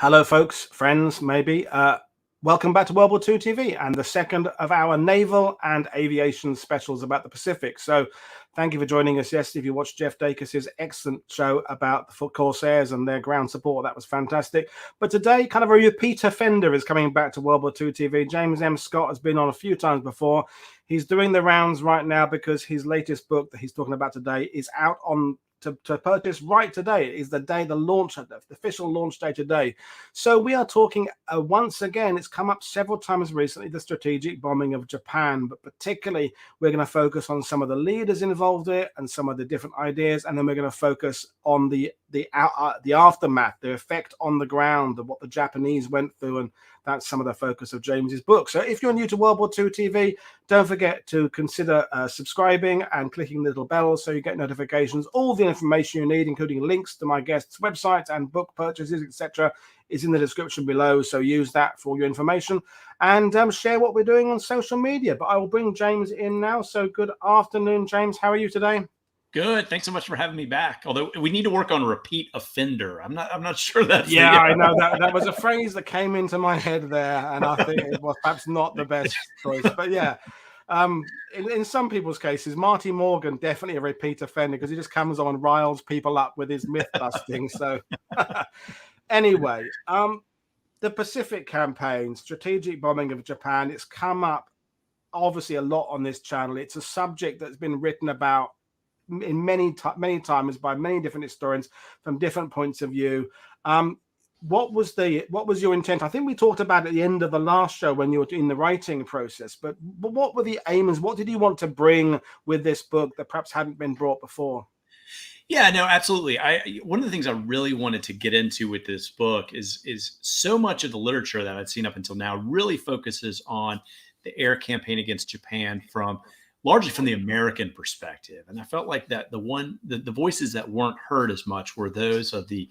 Hello, folks, friends, maybe. Welcome back to World War II TV and the second of our naval and aviation specials about the Pacific. So thank you for joining us. Yes, if you watched Jeff Dacus's excellent show about the Foot Corsairs and their ground support, that was fantastic. But today, kind of a repeat offender is coming back to World War II TV. James M. Scott has been on a few times before. He's doing the rounds right now because his latest book that he's talking about today is out on to purchase right today. It is the day, the official launch day today. So we are talking once again, it's come up several times recently, the strategic bombing of Japan, but particularly we're going to focus on some of the leaders involved in it and some of the different ideas, and then we're going to focus on the aftermath, the effect on the ground, what the Japanese went through, and that's some of the focus of James's book. So if you're new to World War II TV, don't forget to consider subscribing and clicking the little bell so you get notifications. All the information you need, including links to my guests' websites and book purchases, etc., is in the description below. So use that for all your information and share what we're doing on social media. But I will bring James in now. So good afternoon, James. How are you today? Good. Thanks so much for having me back. Although we need to work on a repeat offender. I'm not sure that's I know that was a phrase that came into my head there, and I think it was perhaps not the best choice. But yeah, in some people's cases, Marty Morgan definitely a repeat offender because he just comes on and riles people up with his myth busting. So anyway, the Pacific campaign, strategic bombing of Japan, it's come up obviously a lot on this channel. It's a subject that's been written about in many times by many different historians from different points of view. What was your intent? I think we talked about it at the end of the last show when you were in the writing process, but what were the aims? What did you want to bring with this book that perhaps hadn't been brought before? Yeah, no, absolutely. One of the things I really wanted to get into with this book is so much of the literature that I'd seen up until now really focuses on the air campaign against Japan largely from the American perspective. And I felt like that the voices that weren't heard as much were those of the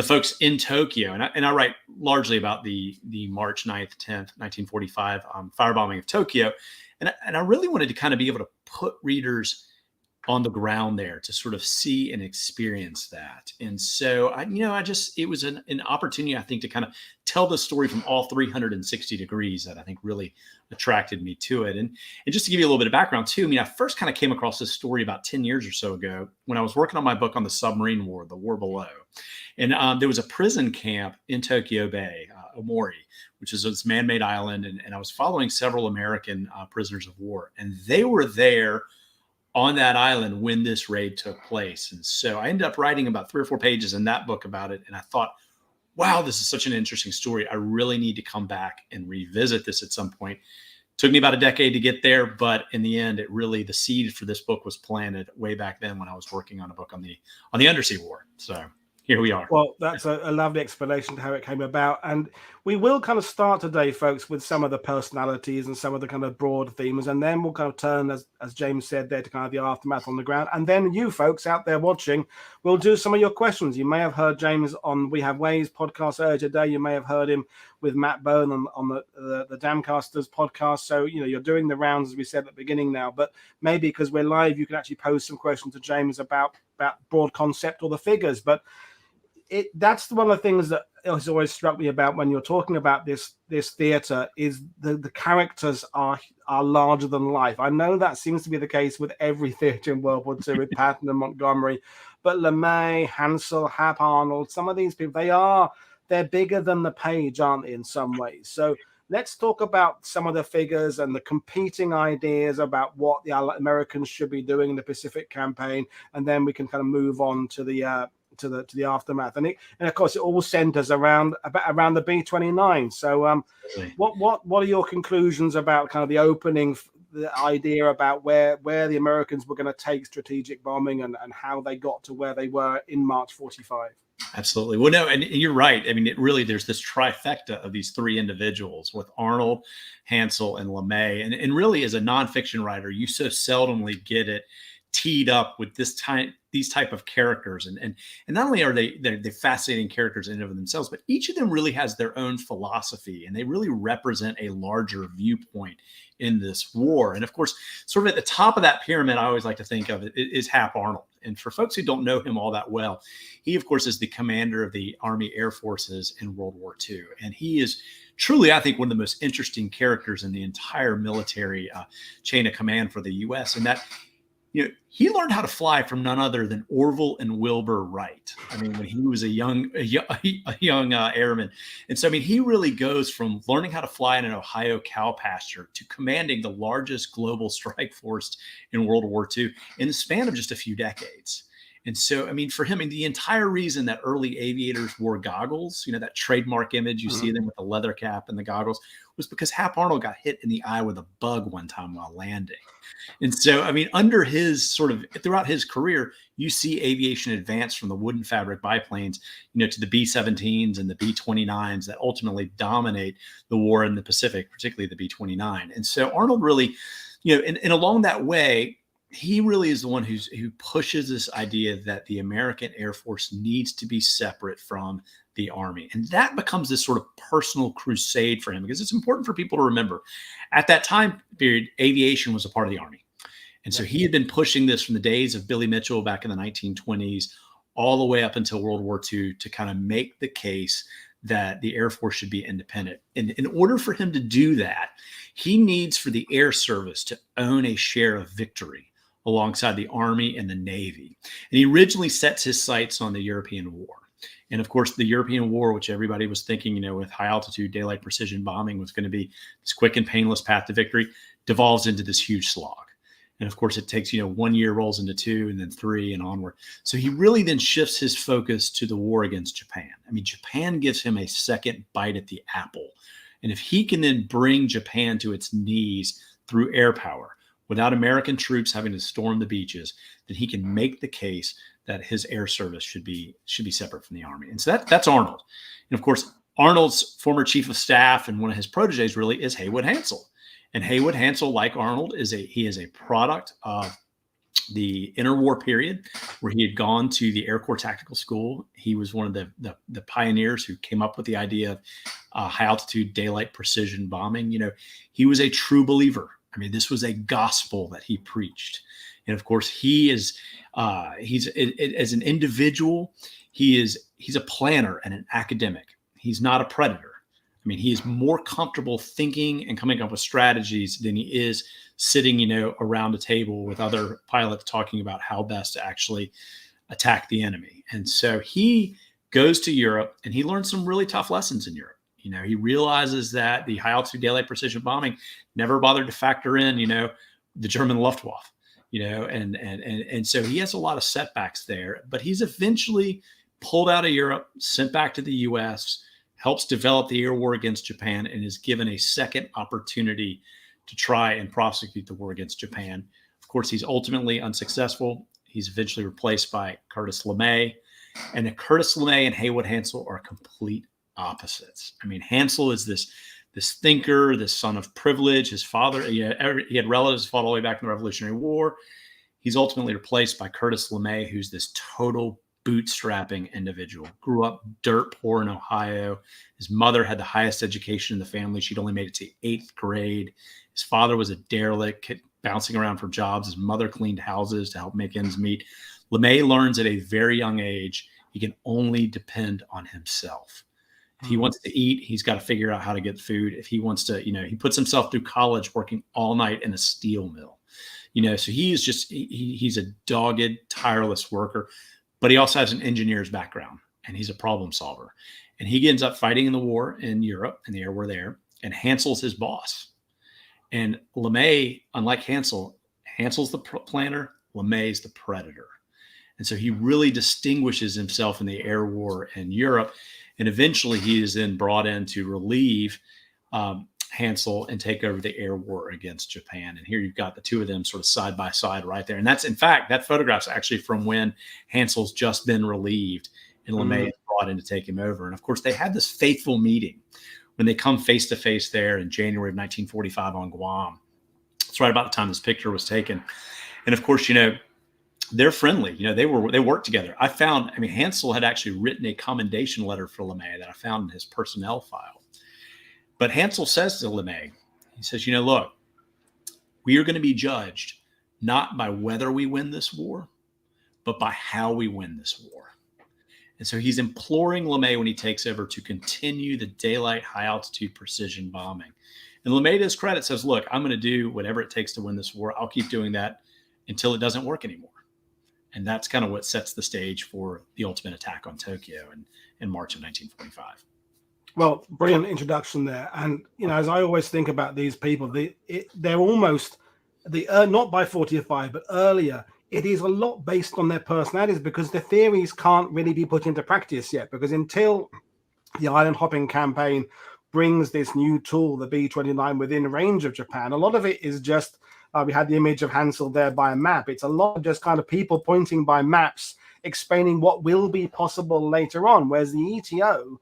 folks in Tokyo. And I write largely about the March 9th, 10th, 1945 firebombing of Tokyo. And I really wanted to kind of be able to put readers on the ground there to sort of see and experience that. And so it was an opportunity, I think, to kind of tell the story from all 360 degrees that I think really attracted me to it. And just to give you a little bit of background too, I first kind of came across this story about 10 years or so ago when I was working on my book on the submarine war, the war below. And there was a prison camp in Tokyo Bay, Omori, which is this man-made island. And I was following several American prisoners of war, and they were there on that island when this raid took place. And so I ended up writing about 3 or 4 pages in that book about it. And I thought, wow, this is such an interesting story. I really need to come back and revisit this at some point. Took me about a decade to get there, but in the end, the seed for this book was planted way back then when I was working on a book on the undersea war. So here we are. Well, that's a lovely explanation to how it came about. And we will kind of start today, folks, with some of the personalities and some of the kind of broad themes. And then we'll kind of turn, as James said there, to kind of the aftermath on the ground. And then you folks out there watching will do some of your questions. You may have heard James on We Have Ways podcast earlier today. You may have heard him with Matt Bone on the Damcasters podcast. So, you're doing the rounds, as we said at the beginning now. But maybe because we're live, you can actually pose some questions to James about broad concept or the figures. But that's one of the things that has always struck me about when you're talking about this theater is the characters are larger than life. I know that seems to be the case with every theater in World War II with Patton and Montgomery, but LeMay, Hansel, Hap Arnold, some of these people, they're bigger than the page, aren't they, in some ways? So let's talk about some of the figures and the competing ideas about what the Americans should be doing in the Pacific campaign, and then we can kind of move on to the aftermath, and of course it all centers around the B-29. So what are your conclusions about kind of the opening, the idea about where the Americans were going to take strategic bombing and how they got to where they were in March 45? Absolutely. Well, no, and you're right. There's this trifecta of these 3 individuals with Arnold, Hansel, and LeMay, and really as a nonfiction writer, you so seldomly get it teed up with this these type of characters, and not only are they're fascinating characters in and of themselves, but each of them really has their own philosophy, and they really represent a larger viewpoint in this war. And of course, sort of at the top of that pyramid, I always like to think of it is Hap Arnold. And for folks who don't know him all that well, he of course is the commander of the Army Air Forces in World War II, and he is truly, I think, one of the most interesting characters in the entire military chain of command for the U.S. And that, he learned how to fly from none other than Orville and Wilbur Wright. I mean, when he was a young airman. And so, I mean, he really goes from learning how to fly in an Ohio cow pasture to commanding the largest global strike force in World War II in the span of just a few decades. And so, I mean, for him, the entire reason that early aviators wore goggles, that trademark image, you see them with the leather cap and the goggles, was because Hap Arnold got hit in the eye with a bug one time while landing. And so, I mean, under his throughout his career, you see aviation advance from the wooden fabric biplanes, to the B-17s and the B-29s that ultimately dominate the war in the Pacific, particularly the B-29. And so Arnold really, and along that way, he really is the one who pushes this idea that the American Air Force needs to be separate from the Army. And that becomes this sort of personal crusade for him, because it's important for people to remember at that time period, aviation was a part of the Army. And so he had been pushing this from the days of Billy Mitchell back in the 1920s all the way up until World War II to kind of make the case that the Air Force should be independent. And in order for him to do that, he needs for the Air Service to own a share of victory alongside the Army and the Navy. And he originally sets his sights on the European War. And of course, the European War, which everybody was thinking, with high altitude daylight precision bombing was going to be this quick and painless path to victory, devolves into this huge slog. And of course, it takes, 1 year rolls into 2 and then 3 and onward. So he really then shifts his focus to the war against Japan. I mean, Japan gives him a second bite at the apple. And if he can then bring Japan to its knees through air power, without American troops having to storm the beaches, then he can make the case that his air service should be separate from the Army. And so that's Arnold. And of course, Arnold's former chief of staff and one of his proteges really is Haywood Hansell. And Haywood Hansell, like Arnold, is a product of the interwar period where he had gone to the Air Corps Tactical School. He was one of the pioneers who came up with the idea of high altitude daylight precision bombing. He was a true believer. I mean, this was a gospel that he preached. And of course, he's as an individual, he's a planner and an academic. He's not a predator. I mean, he is more comfortable thinking and coming up with strategies than he is sitting, around a table with other pilots talking about how best to actually attack the enemy. And so he goes to Europe and he learns some really tough lessons in Europe. He realizes that the high altitude daylight precision bombing never bothered to factor in, the German Luftwaffe, and so he has a lot of setbacks there, but he's eventually pulled out of Europe, sent back to the U.S., helps develop the air war against Japan, and is given a second opportunity to try and prosecute the war against Japan. Of course, he's ultimately unsuccessful. He's eventually replaced by Curtis LeMay, and Curtis LeMay and Haywood Hansell are complete opposites. I mean, Hansell is this thinker, this son of privilege. His father, he had relatives fought all the way back in the Revolutionary War. He's ultimately replaced by Curtis LeMay, who's this total bootstrapping individual. Grew up dirt poor in Ohio. His mother had the highest education in the family. She'd only made it to 8th grade. His father was a derelict, bouncing around for jobs. His mother cleaned houses to help make ends meet. LeMay learns at a very young age he can only depend on himself. If he wants to eat, he's got to figure out how to get food. If he wants to, he puts himself through college working all night in a steel mill. So he is he's a dogged, tireless worker, but he also has an engineer's background and he's a problem solver. And he ends up fighting in the war in Europe and the air war there. And Hansell's his boss. And LeMay, unlike Hansell's the planner, LeMay's the predator. And so he really distinguishes himself in the air war in Europe. And eventually he is then brought in to relieve Hansell and take over the air war against Japan. And here you've got the two of them sort of side by side right there. And that's, in fact, that photograph's actually from when Hansell's just been relieved and LeMay is brought in to take him over. And of course, they had this fateful meeting when they come face to face there in January of 1945 on Guam. It's right about the time this picture was taken. And of course, they're friendly. They worked together. Hansel had actually written a commendation letter for LeMay that I found in his personnel file. But Hansel says to LeMay, he says, look, we are going to be judged not by whether we win this war, but by how we win this war. And so he's imploring LeMay when he takes over to continue the daylight, high altitude precision bombing. And LeMay, to his credit, says, look, I'm going to do whatever it takes to win this war. I'll keep doing that until it doesn't work anymore. And that's kind of what sets the stage for the ultimate attack on Tokyo in March of 1945. Well, brilliant introduction there. And, as I always think about these people, they're almost not by 45, but earlier. It is a lot based on their personalities, because the theories can't really be put into practice yet, because until the island hopping campaign brings this new tool, the B-29, within range of Japan, a lot of it is just, we had the image of Hansel there by a map. It's a lot of just kind of people pointing by maps, explaining what will be possible later on. Whereas the ETO,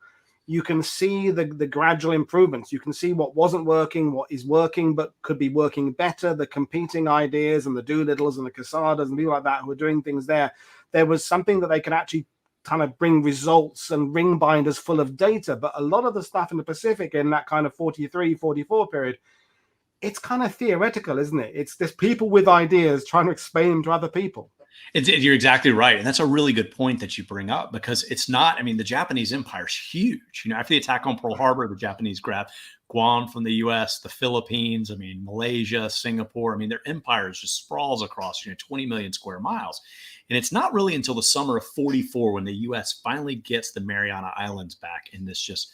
you can see the gradual improvements. You can see what wasn't working, what is working, but could be working better, the competing ideas and the Doolittles and the Casadas and people like that who are doing things there. There was something that they could actually kind of bring results and ring binders full of data. But a lot of the stuff in the Pacific in that kind of 43, 44 period, it's kind of theoretical, isn't it? It's this people with ideas trying to explain them to other people. You're exactly right. And that's a really good point that you bring up, because it's not, the Japanese empire is huge. After the attack on Pearl Harbor, the Japanese grabbed Guam from the US, the Philippines, Malaysia, Singapore. Their empire just sprawls across, 20 million square miles. And it's not really until the summer of 44 when the US finally gets the Mariana Islands back in this just,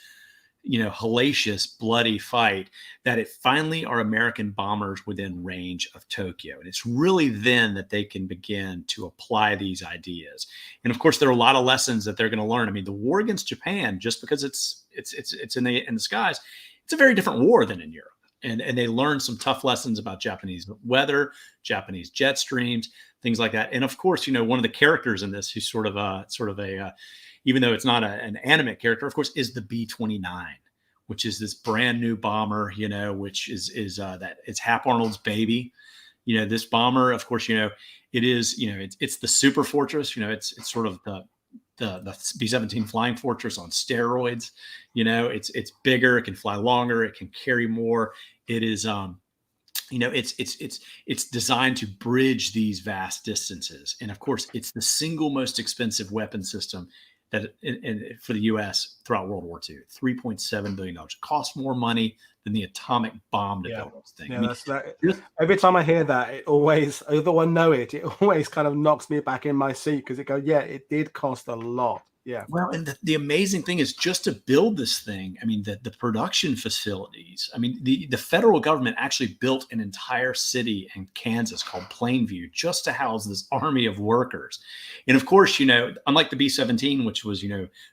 hellacious, bloody fight, that it finally are American bombers within range of Tokyo. And it's really then that they can begin to apply these ideas. And of course, there are a lot of lessons that they're going to learn. The war against Japan, just because it's in the skies, it's a very different war than in Europe. And they learn some tough lessons about Japanese weather, Japanese jet streams, things like that. And of course, one of the characters in this, who's sort of a even though it's not an animate character, of course, is the B-29, which is this brand new bomber, which is that it's Hap Arnold's baby. This bomber, of course, it is, it's the super fortress. It's sort of the B-17 flying fortress on steroids. It's bigger, it can fly longer, it can carry more. It is, it's designed to bridge these vast distances. And of course, it's the single most expensive weapon system that for the U.S. throughout World War II, $3.7 billion. It costs more money than the atomic bomb to build this thing. Yeah, every time I hear that, it always, although I know it always kind of knocks me back in my seat, because it goes, yeah, it did cost a lot. Yeah. Well, and the amazing thing is, just to build this thing, the production facilities, the federal government actually built an entire city in Kansas called Plainview just to house this army of workers. And of course, unlike the B-17, which was,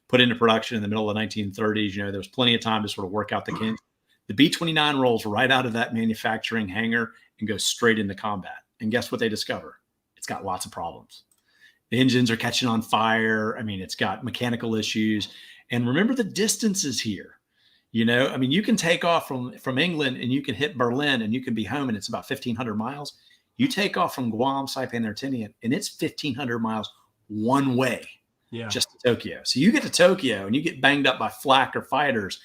put into production in the middle of the 1930s, there was plenty of time to sort of work out the kinks. The B-29 rolls right out of that manufacturing hangar and goes straight into combat. And guess what they discover? It's got lots of problems. The engines are catching on fire. It's got mechanical issues. And remember the distances here. You can take off from England and you can hit Berlin and you can be home, and it's about 1,500 miles. You take off from Guam, Saipan, or Tinian, and it's 1,500 miles one way, just to Tokyo. So you get to Tokyo and you get banged up by flak or fighters.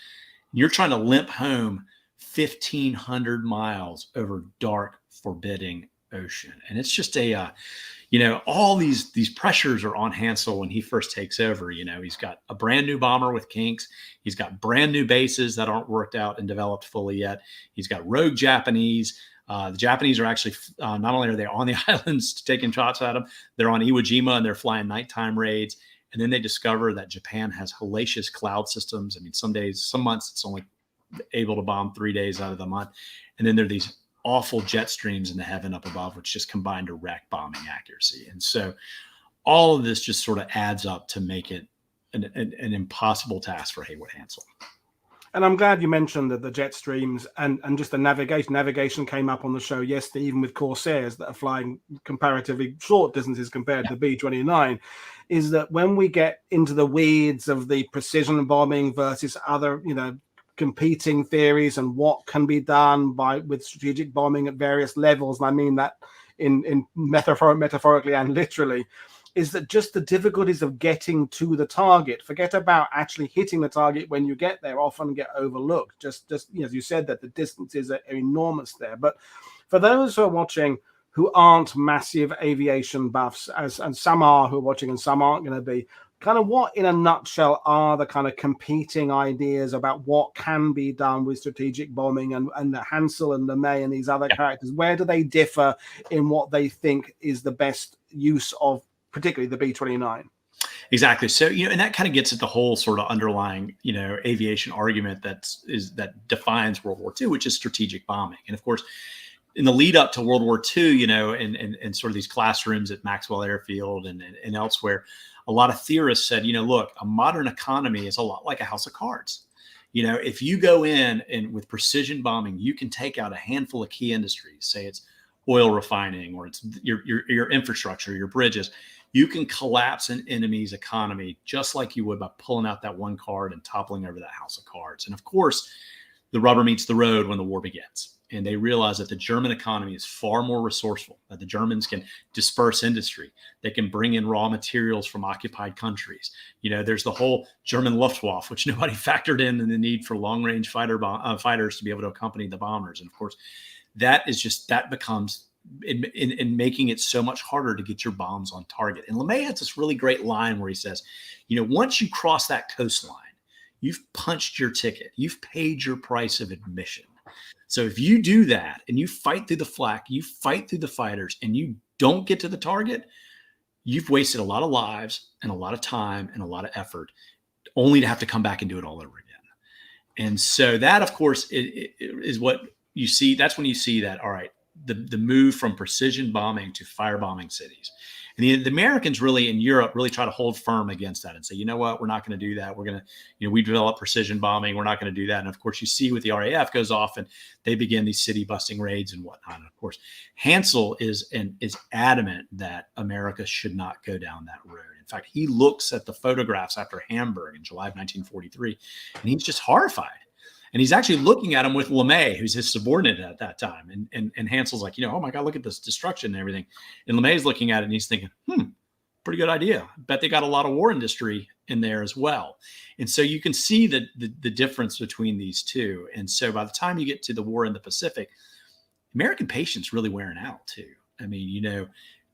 And you're trying to limp home 1,500 miles over dark, forbidding ocean. And it's just all these pressures are on Hansel when he first takes over. He's got a brand new bomber with kinks. He's got brand new bases that aren't worked out and developed fully yet. He's got rogue Japanese. The Japanese are actually, not only are they on the islands taking shots at them, they're on Iwo Jima and they're flying nighttime raids. And then they discover that Japan has hellacious cloud systems. Some days, some months, it's only able to bomb 3 days out of the month. And then there are these awful jet streams in the heaven up above, which just combine to wreck bombing accuracy. And so all of this just sort of adds up to make it an impossible task for Haywood Hansel. And I'm glad you mentioned the jet streams and just the navigation. Navigation came up on the show yesterday, even with Corsairs that are flying comparatively short distances compared to the B-29, is that when we get into the weeds of the precision bombing versus other, competing theories and what can be done with strategic bombing at various levels, and I mean that in metaphorically and literally, is that just the difficulties of getting to the target. Forget about actually hitting the target when you get there, often get overlooked. Just as you said, that the distances are enormous there. But for those who are watching who aren't massive aviation buffs, and some are who are watching and some aren't going to be, kind of what, in a nutshell, are the kind of competing ideas about what can be done with strategic bombing, and Hansel and LeMay and these other characters? Where do they differ in what they think is the best use of particularly the B-29? Exactly. So, and that kind of gets at the whole sort of underlying, aviation argument that defines World War II, which is strategic bombing. And of course, in the lead up to World War II, and sort of these classrooms at Maxwell Airfield and elsewhere, a lot of theorists said, look, a modern economy is a lot like a house of cards. If you go in and with precision bombing, you can take out a handful of key industries, say it's oil refining, or it's your infrastructure, your bridges. You can collapse an enemy's economy just like you would by pulling out that one card and toppling over that house of cards. And of course, the rubber meets the road when the war begins. And they realize that the German economy is far more resourceful, that the Germans can disperse industry. They can bring in raw materials from occupied countries. There's the whole German Luftwaffe, which nobody factored in the need for long-range fighters to be able to accompany the bombers. And of course, that becomes in making it so much harder to get your bombs on target. And LeMay has this really great line where he says, once you cross that coastline, you've punched your ticket, you've paid your price of admission. So if you do that and you fight through the flak, you fight through the fighters, and you don't get to the target, you've wasted a lot of lives and a lot of time and a lot of effort, only to have to come back and do it all over again. And so that, of course, is what you see. That's when you see that, all right, the move from precision bombing to firebombing cities. And the Americans really in Europe really try to hold firm against that and say, you know what, we're not going to do that. We're going to, we develop precision bombing. We're not going to do that. And of course, you see what the RAF goes off and they begin these city busting raids and whatnot. And of course, Hansel is adamant that America should not go down that road. In fact, he looks at the photographs after Hamburg in July of 1943, and he's just horrified. And he's actually looking at him with LeMay, who's his subordinate at that time. And Hansel's like, oh my God, look at this destruction and everything. And LeMay's looking at it and he's thinking, pretty good idea. Bet they got a lot of war industry in there as well. And so you can see the difference between these two. And so by the time you get to the war in the Pacific, American patience really wearing out too. I mean,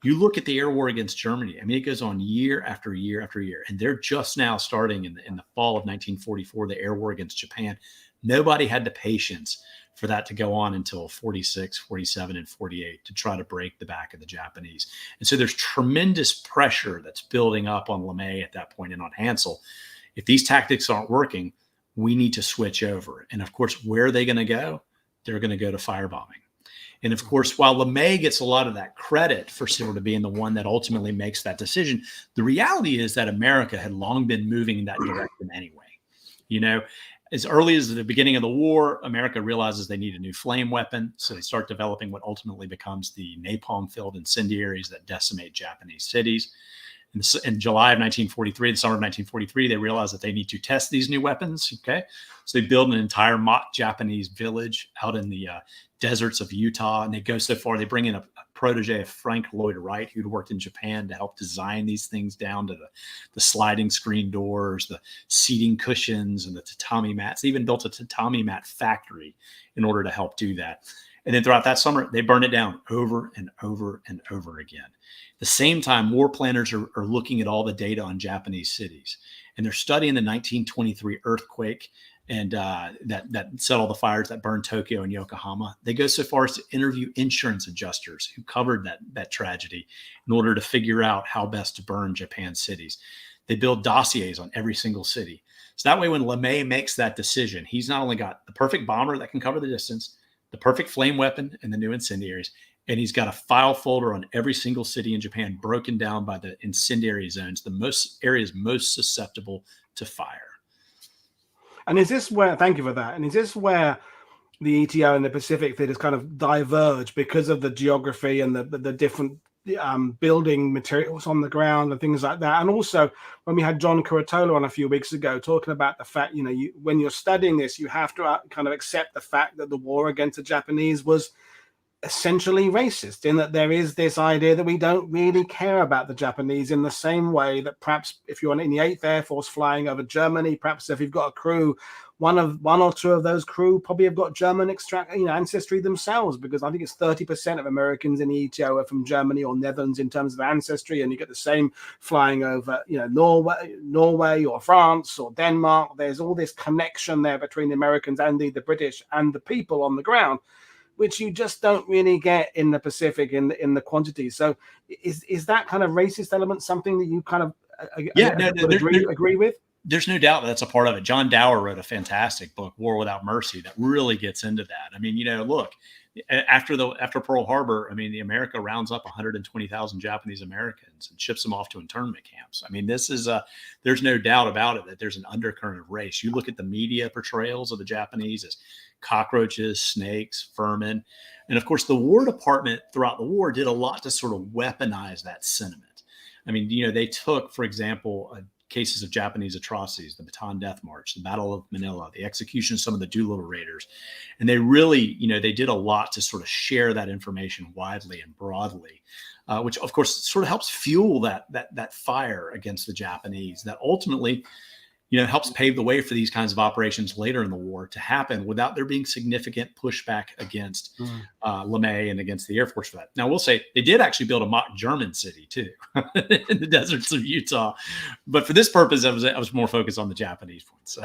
you look at the air war against Germany. I mean, it goes on year after year after year. And they're just now starting in the fall of 1944, the air war against Japan. Nobody had the patience for that to go on until 46, 47, and 48 to try to break the back of the Japanese. And so there's tremendous pressure that's building up on LeMay at that point and on Hansel. If these tactics aren't working, we need to switch over. And of course, where are they going to go? They're going to go to firebombing. And of course, while LeMay gets a lot of that credit for sort of being the one that ultimately makes that decision, the reality is that America had long been moving in that direction anyway. As early as the beginning of the war, America realizes they need a new flame weapon. So they start developing what ultimately becomes the napalm-filled incendiaries that decimate Japanese cities. In July of 1943, the summer of 1943, they realize that they need to test these new weapons. Okay. So they build an entire mock Japanese village out in the deserts of Utah. And they go so far, they bring in a protege of Frank Lloyd Wright, who'd worked in Japan to help design these things down to the sliding screen doors, the seating cushions, and the tatami mats. They even built a tatami mat factory in order to help do that. And then throughout that summer, they burn it down over and over and over again. At the same time, war planners are looking at all the data on Japanese cities, and they're studying the 1923 earthquake and that set all the fires that burned Tokyo and Yokohama. They go so far as to interview insurance adjusters who covered that tragedy in order to figure out how best to burn Japan's cities. They build dossiers on every single city. So that way, when LeMay makes that decision, he's not only got the perfect bomber that can cover the distance, the perfect flame weapon, and the new incendiaries, and he's got a file folder on every single city in Japan broken down by the incendiary zones, the areas most susceptible to fire. And is this where, thank you for that, and is this where the ETO and the Pacific theaters kind of diverge because of the geography and the different building materials on the ground and things like that? And also, when we had John Curatolo on a few weeks ago talking about the fact, when you're studying this, you have to kind of accept the fact that the war against the Japanese was essentially racist, in that there is this idea that we don't really care about the Japanese in the same way that perhaps if you're in the 8th Air Force flying over Germany, perhaps if you've got a crew, one or two of those crew probably have got German ancestry themselves, because I think it's 30% of Americans in the ETO are from Germany or Netherlands in terms of ancestry, and you get the same flying over, Norway or France or Denmark. There's all this connection there between the Americans and the British and the people on the ground, which you just don't really get in the Pacific in the quantity. So is that kind of racist element something that you kind of agree with? There's no doubt that's a part of it. John Dower wrote a fantastic book, War Without Mercy, that really gets into that. I mean, look, after Pearl Harbor, I mean, the America rounds up 120,000 Japanese Americans and ships them off to internment camps. I mean, this is there's no doubt about it that there's an undercurrent of race. You look at the media portrayals of the Japanese as cockroaches, snakes, vermin. And of course, the War Department throughout the war did a lot to sort of weaponize that sentiment. I mean, they took, for example, cases of Japanese atrocities, the Bataan Death March, the Battle of Manila, the execution of some of the Doolittle Raiders. And they really, they did a lot to sort of share that information widely and broadly, which of course sort of helps fuel that fire against the Japanese that ultimately, helps pave the way for these kinds of operations later in the war to happen without there being significant pushback against LeMay and against the Air Force for that. Now, we'll say they did actually build a mock German city too in the deserts of Utah, but for this purpose, I was more focused on the Japanese ones.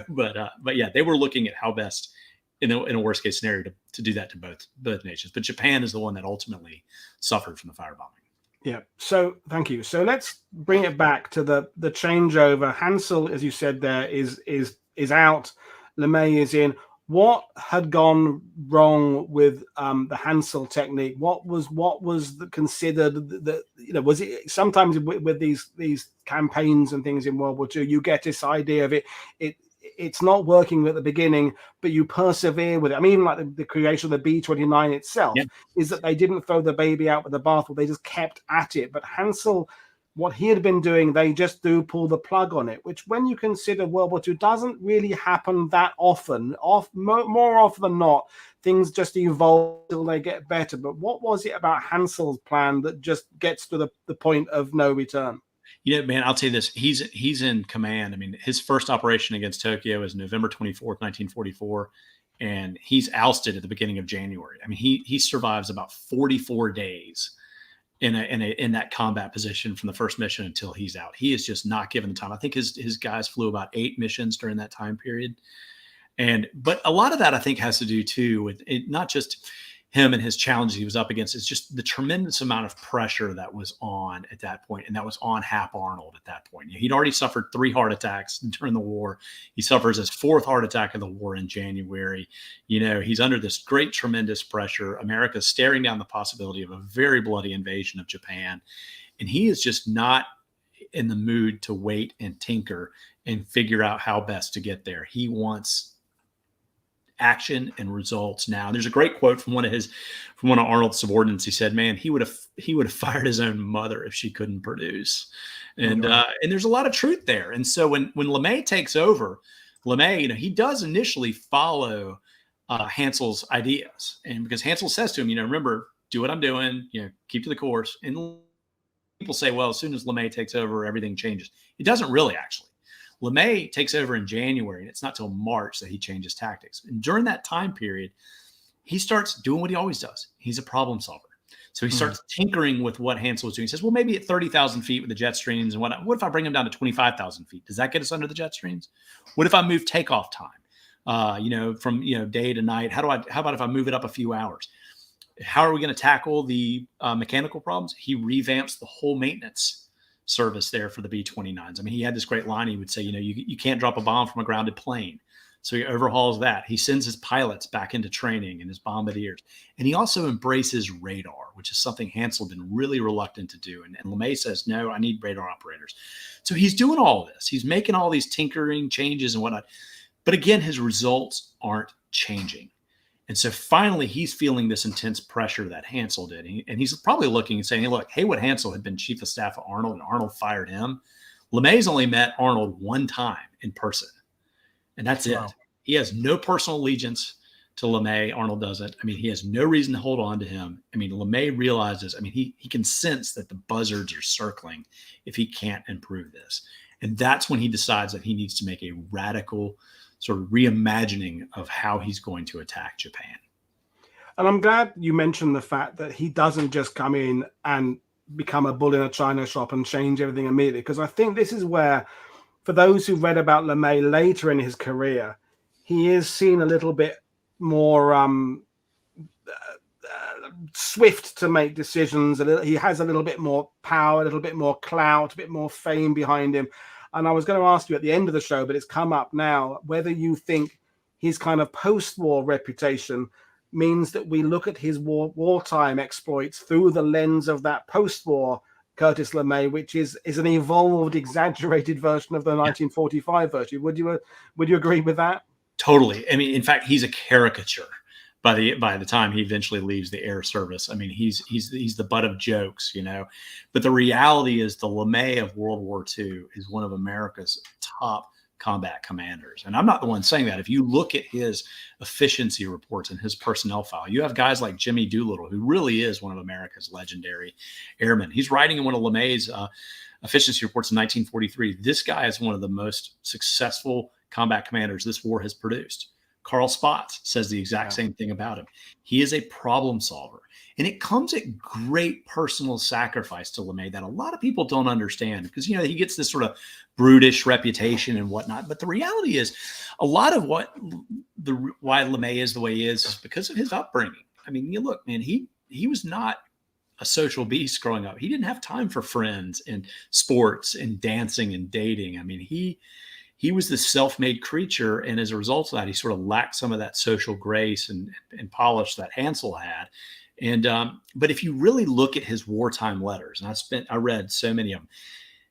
But yeah, they were looking at how best in a worst case scenario to do that to both nations. But Japan is the one that ultimately suffered from the firebombing. Yeah. So thank you. So let's bring it back to the changeover. Hansel, as you said, there is out. LeMay is in. What had gone wrong with the Hansel technique? What was considered that was it sometimes with these campaigns and things in World War II, you get this idea of it's not working at the beginning, but you persevere with it. I mean, even like the creation of the B-29 itself, is that they didn't throw the baby out with the bathwater. They just kept at it. But Hansel, what he had been doing, they just do pull the plug on it, which when you consider World War II doesn't really happen that often. More often than not, things just evolve till they get better. But what was it about Hansel's plan that just gets to the point of no return? Man, I'll tell you this. He's in command. I mean, his first operation against Tokyo is November 24th, 1944, and he's ousted at the beginning of January. I mean, he survives about 44 days in that combat position from the first mission until he's out. He is just not given the time. I think his guys flew about 8 missions during that time period. But a lot of that I think has to do too with it, not just him and his challenges he was up against. It's just the tremendous amount of pressure that was on at that point, and that was on Hap Arnold at that point. He'd already suffered 3 heart attacks during the war. He suffers his 4th heart attack of the war in January. He's under this great, tremendous pressure. America's staring down the possibility of a very bloody invasion of Japan, and he is just not in the mood to wait and tinker and figure out how best to get there. He wants action and results now. And there's a great quote from one of Arnold's subordinates. He said, "Man, he would have fired his own mother if she couldn't produce." And and there's a lot of truth there. And so when LeMay takes over, LeMay, he does initially follow Hansel's ideas, and because Hansel says to him, remember, do what I'm doing, keep to the course. And people say, well, as soon as LeMay takes over, everything changes. It doesn't really, actually. LeMay takes over in January, and it's not till March that he changes tactics. And during that time period, he starts doing what he always does. He's a problem solver. So he starts tinkering with what Hansel was doing. He says, well, maybe at 30,000 feet with the jet streams and whatnot. What if I bring him down to 25,000 feet? Does that get us under the jet streams? What if I move takeoff time, from, day to night? How about if I move it up a few hours? How are we going to tackle the mechanical problems? He revamps the whole maintenance service there for the B-29s. I mean, he had this great line. He would say, you can't drop a bomb from a grounded plane. So he overhauls that. He sends his pilots back into training and his bombardiers. And he also embraces radar, which is something Hansel had been really reluctant to do. And LeMay says, no, I need radar operators. So he's doing all this. He's making all these tinkering changes and whatnot. But again, his results aren't changing. And so finally, he's feeling this intense pressure that Hansel did. And he's probably looking and saying, hey, look, Haywood Hansel had been chief of staff of Arnold, and Arnold fired him. LeMay's only met Arnold one time in person. And that's it. He has no personal allegiance to LeMay. Arnold doesn't. I mean, he has no reason to hold on to him. I mean, LeMay realizes, I mean, he can sense that the buzzards are circling if he can't improve this. And that's when he decides that he needs to make a radical sort of reimagining of how he's going to attack Japan. And I'm glad you mentioned the fact that he doesn't just come in and become a bull in a china shop and change everything immediately, because I think this is where, for those who read about LeMay later in his career, he is seen a little bit more swift to make decisions. He has a little bit more power, a little bit more clout, a bit more fame behind him. And I was going to ask you at the end of the show, but it's come up now, whether you think his kind of post-war reputation means that we look at his wartime exploits through the lens of that post-war Curtis LeMay, which is an evolved, exaggerated version of the 1945 version. Would you agree with that? Totally. I mean, in fact, he's a caricature by the time he eventually leaves the air service. I mean, he's the butt of jokes, you know. But the reality is, the LeMay of World War II is one of America's top combat commanders. And I'm not the one saying that. If you look at his efficiency reports and his personnel file, you have guys like Jimmy Doolittle, who really is one of America's legendary airmen. He's writing in one of LeMay's efficiency reports in 1943. This guy is one of the most successful combat commanders this war has produced. Carl Spaatz says the exact same thing about him. He is a problem solver. And it comes at great personal sacrifice to LeMay that a lot of people don't understand, because, you know, he gets this sort of brutish reputation and whatnot. But the reality is, a lot of why LeMay is the way he is because of his upbringing. I mean, you look, man, he was not a social beast growing up. He didn't have time for friends and sports and dancing and dating. I mean, he was this self-made creature, and as a result of that, he sort of lacked some of that social grace and polish that Hansel had. And but if you really look at his wartime letters, and I read so many of them,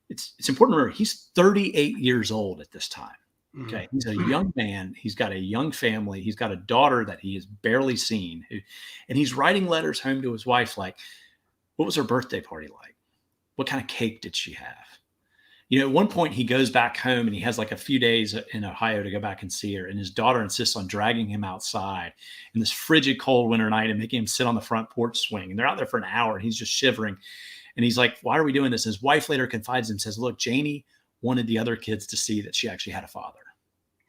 it's important to remember he's 38 years old at this time. Okay, he's a young man. He's got a young family. He's got a daughter that he has barely seen, and he's writing letters home to his wife like, "What was her birthday party like? What kind of cake did she have?" You know, at one point he goes back home and he has like a few days in Ohio to go back and see her. And his daughter insists on dragging him outside in this frigid, cold winter night and making him sit on the front porch swing. And they're out there for an hour and he's just shivering. And he's like, "Why are we doing this?" And his wife later confides and says, "Look, Janie wanted the other kids to see that she actually had a father."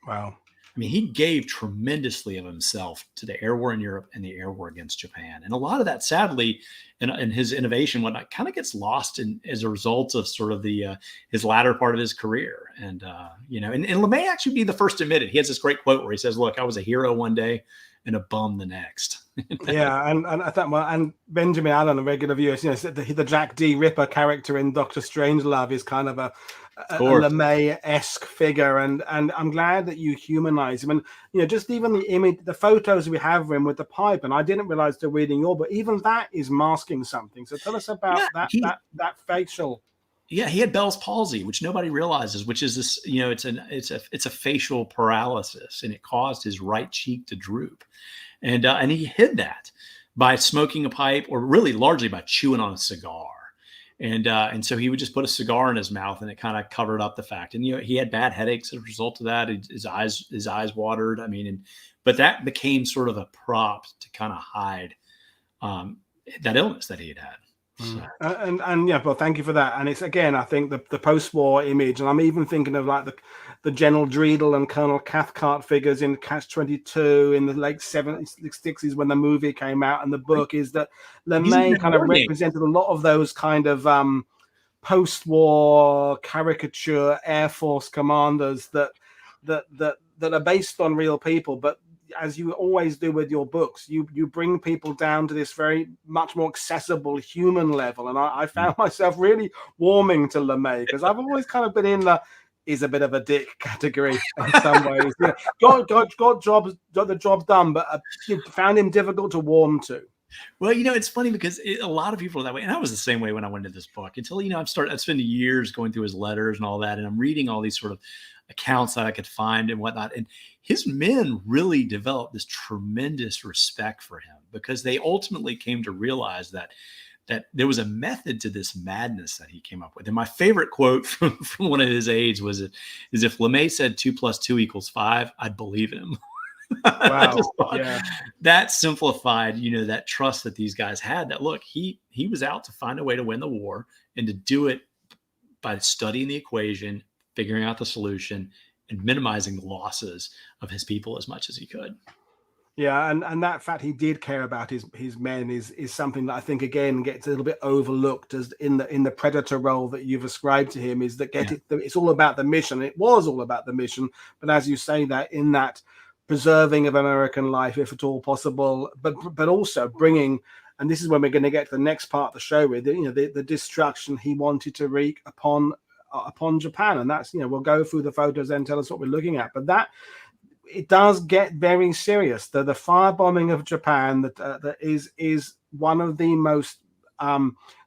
Wow. I mean, he gave tremendously of himself to the air war in Europe and the air war against Japan. And a lot of that, sadly, and his innovation, whatnot, kind of gets lost as a result of sort of his latter part of his career. And, you know, and LeMay actually be the first to admit it. He has this great quote where he says, "Look, I was a hero one day and a bum the next." Yeah, and I thought, well, and Benjamin Allen, a regular viewer, you know, said the Jack D. Ripper character in Doctor Strangelove is kind of a LeMay-esque figure, and I'm glad that you humanize him. And, you know, just even the image, the photos we have of him with the pipe, and I didn't realize they're reading your book, even that is masking something. So tell us about that facial. Yeah, he had Bell's palsy, which nobody realizes, which is this, you know, it's a facial paralysis, and it caused his right cheek to droop. And he hid that by smoking a pipe, or really largely by chewing on a cigar. And so he would just put a cigar in his mouth, and it kind of covered up the fact. And, you know, he had bad headaches as a result of that. His eyes watered. I mean, but that became sort of a prop to kind of hide that illness that he had had. So. And yeah, well, thank you for that. And it's, again, I think the post-war image, and I'm even thinking of like the General Dreedel and Colonel Cathcart figures in Catch-22 in the late 70s, 60s when the movie came out, and the book is that LeMay kind of represented a lot of those kind of post-war caricature Air Force commanders that are based on real people, but as you always do with your books, you bring people down to this very much more accessible human level. And I found myself really warming to LeMay, because I've always kind of been in he's a bit of a dick category in some ways. You know, got the job done, but you found him difficult to warm to. Well, you know, it's funny because a lot of people are that way. And I was the same way when I went into this book, until, you know, I've spent years going through his letters and all that. And I'm reading all these sort of accounts that I could find and whatnot. And his men really developed this tremendous respect for him, because they ultimately came to realize that there was a method to this madness that he came up with. And my favorite quote from one of his aides is, if LeMay said 2 + 2 = 5, I'd believe him. I Wow. just thought Yeah. that simplified, that trust that these guys had, that look, he was out to find a way to win the war and to do it by studying the equation, figuring out the solution, and minimizing the losses of his people as much as he could. Yeah, and that fact he did care about his men is something that I think again gets a little bit overlooked as in the predator role that you've ascribed to him, is that Yeah. it's all about the mission. It was all about the mission, but as you say, that in that preserving of American life, if at all possible, but also bringing, and this is when we're going to get to the next part of the show with the destruction he wanted to wreak upon Japan, and that's we'll go through the photos and tell us what we're looking at, but that. It does get very serious. The firebombing of Japan that is one of the most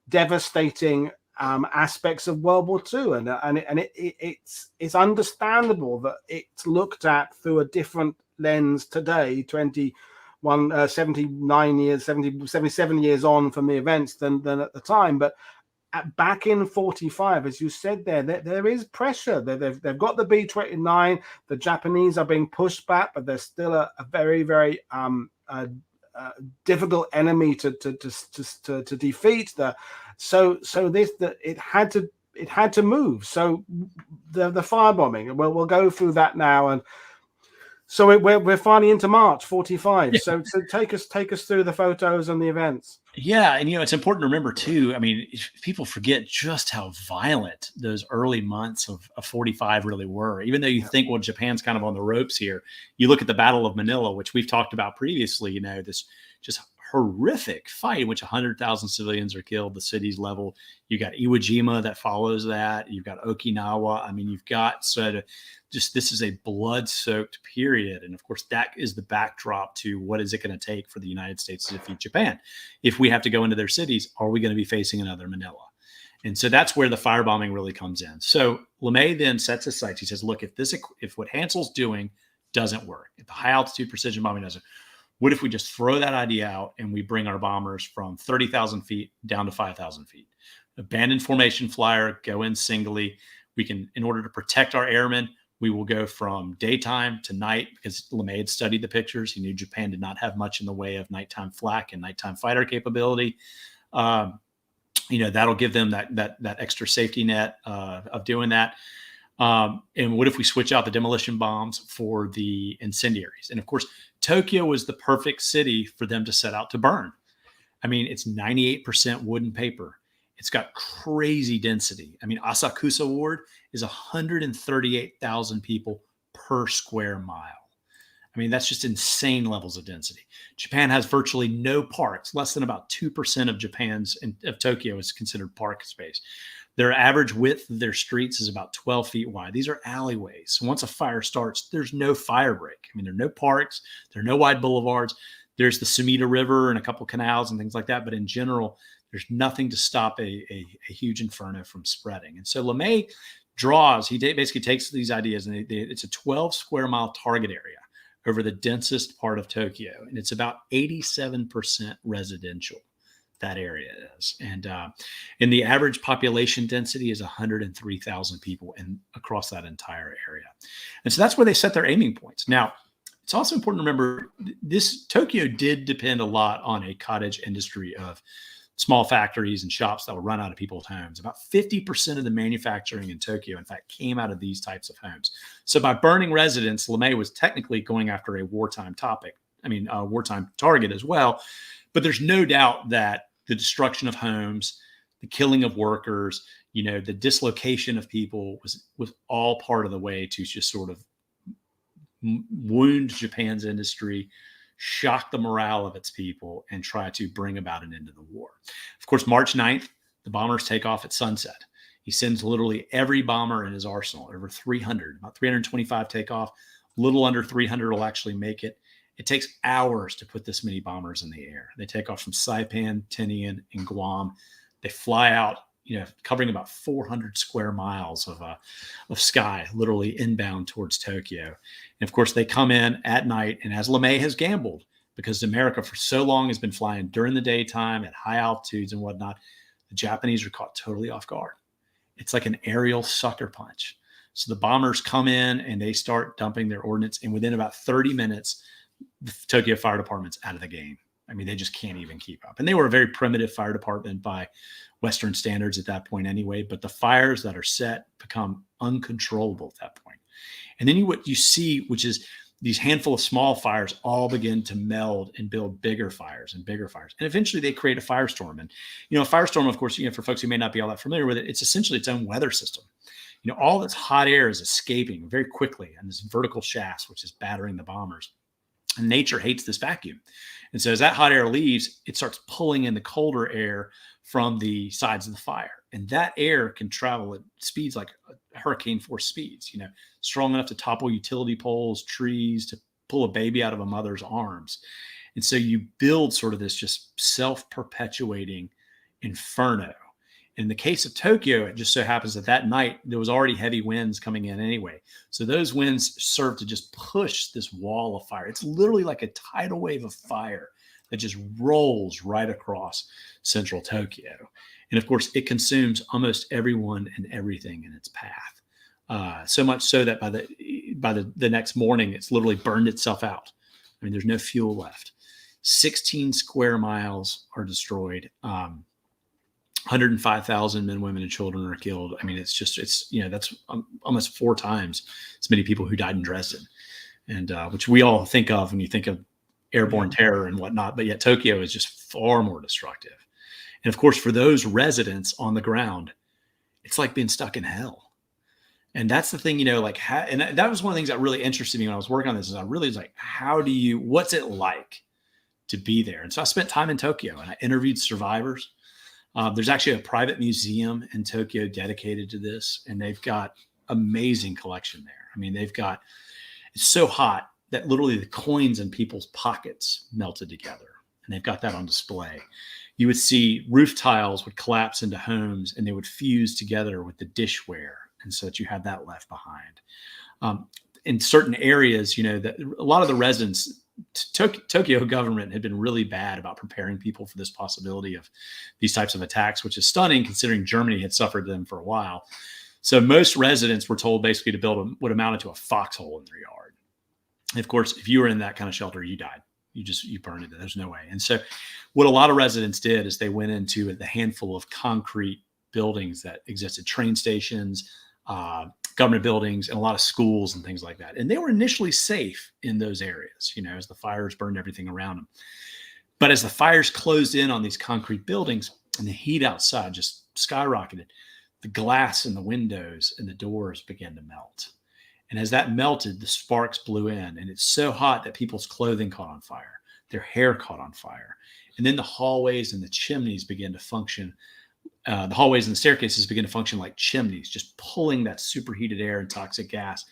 devastating aspects of World War II, and it's understandable that it's looked at through a different lens today, 79 years, 77 years on from the events than at the time, but. Back in 45, as you said there is pressure. They've got the B-29. The Japanese are being pushed back, but they're still a very, very difficult enemy to defeat. It had to move. So the firebombing. We'll go through that now, and so we're finally into March 45. Yeah. So take us through the photos and the events. Yeah, and it's important to remember too. I mean, people forget just how violent those early months of 45 really were. Even though you think, well, Japan's kind of on the ropes here, you look at the Battle of Manila, which we've talked about previously. This just horrific fight in which 100,000 civilians are killed. The city's leveled. You got Iwo Jima that follows that. You've got Okinawa. I mean, you've got this is a blood-soaked period. And of course, that is the backdrop to what is it going to take for the United States to defeat Japan. If we have to go into their cities, are we going to be facing another Manila? And so that's where the firebombing really comes in. So LeMay then sets his sights. He says, look, if what Hansel's doing doesn't work, if the high altitude precision bombing doesn't, what if we just throw that idea out and we bring our bombers from 30,000 feet down to 5,000 feet? Abandon formation flyer, go in singly. We can, in order to protect our airmen, we will go from daytime to night, because LeMay had studied the pictures. He knew Japan did not have much in the way of nighttime flak and nighttime fighter capability. That'll give them that extra safety net of doing that. And what if we switch out the demolition bombs for the incendiaries? And of course, Tokyo was the perfect city for them to set out to burn. I mean, it's 98% wood and paper. It's got crazy density. I mean, Asakusa Ward is 138,000 people per square mile. I mean, that's just insane levels of density. Japan has virtually no parks. Less than about 2% of Tokyo is considered park space. Their average width of their streets is about 12 feet wide. These are alleyways. So once a fire starts, there's no fire break. I mean, there are no parks. There are no wide boulevards. There's the Sumida River and a couple canals and things like that. But in general, there's nothing to stop a huge inferno from spreading. And so LeMay he basically takes these ideas, and it's a 12 square mile target area over the densest part of Tokyo. And it's about 87% residential, that area is. And the average population density is 103,000 people across that entire area. And so that's where they set their aiming points. Now, it's also important to remember Tokyo did depend a lot on a cottage industry of small factories and shops that would run out of people's homes. About 50% of the manufacturing in Tokyo, in fact, came out of these types of homes. So by burning residents, LeMay was technically going after a wartime wartime target as well. But there's no doubt that the destruction of homes, the killing of workers, the dislocation of people was all part of the way to just sort of wound Japan's industry, shock the morale of its people, and try to bring about an end to the war. Of course, March 9th, the bombers take off at sunset. He sends literally every bomber in his arsenal, over 300, about 325 take off. Little under 300 will actually make it. It takes hours to put this many bombers in the air. They take off from Saipan, Tinian, and Guam. They fly out, covering about 400 square miles of sky, literally inbound towards Tokyo. And of course, they come in at night. And as LeMay has gambled, because America for so long has been flying during the daytime at high altitudes and whatnot, the Japanese are caught totally off guard. It's like an aerial sucker punch. So the bombers come in and they start dumping their ordnance. And within about 30 minutes, the Tokyo Fire Department's out of the game. I mean, they just can't even keep up. And they were a very primitive fire department by Western standards at that point anyway. But the fires that are set become uncontrollable at that point. And then what you see, which is these handful of small fires all begin to meld and build bigger fires and bigger fires. And eventually they create a firestorm. And, a firestorm, of course, for folks who may not be all that familiar with it, it's essentially its own weather system. All this hot air is escaping very quickly on this vertical shafts, which is battering the bombers. And nature hates this vacuum. And so as that hot air leaves, it starts pulling in the colder air from the sides of the fire. And that air can travel at speeds like hurricane force speeds, strong enough to topple utility poles, trees, to pull a baby out of a mother's arms. And so you build sort of this just self-perpetuating inferno. In the case of Tokyo, it just so happens that night there was already heavy winds coming in anyway. So those winds serve to just push this wall of fire. It's literally like a tidal wave of fire that just rolls right across central Tokyo. And of course, it consumes almost everyone and everything in its path. So much so that by the next morning, it's literally burned itself out. I mean, there's no fuel left. 16 square miles are destroyed. 105,000 men, women, and children are killed. I mean, that's almost 4 times as many people who died in Dresden, and which we all think of when you think of airborne terror and whatnot. But yet Tokyo is just far more destructive. And of course, for those residents on the ground, it's like being stuck in hell. And that's the thing, and that was one of the things that really interested me when I was working on this. Is I really was like, what's it like to be there? And so I spent time in Tokyo and I interviewed survivors. There's actually a private museum in Tokyo dedicated to this, and they've got amazing collection there. I mean, it's so hot that literally the coins in people's pockets melted together, and they've got that on display. You would see roof tiles would collapse into homes and they would fuse together with the dishware, and so that you had that left behind. In certain areas, that a lot of the residents, Tokyo government had been really bad about preparing people for this possibility of these types of attacks, which is stunning considering Germany had suffered them for a while. So most residents were told basically to build what amounted to a foxhole in their yard. And of course, if you were in that kind of shelter, you died. You burned it. There's no way. And so what a lot of residents did is they went into the handful of concrete buildings that existed, train stations, government buildings, and a lot of schools and things like that. And they were initially safe in those areas, as the fires burned everything around them. But as the fires closed in on these concrete buildings and the heat outside just skyrocketed, the glass in the windows and the doors began to melt. And as that melted, the sparks blew in, and it's so hot that people's clothing caught on fire, their hair caught on fire. And then the hallways and the chimneys began to function. The hallways and the staircases begin to function like chimneys, just pulling that superheated air and toxic gas.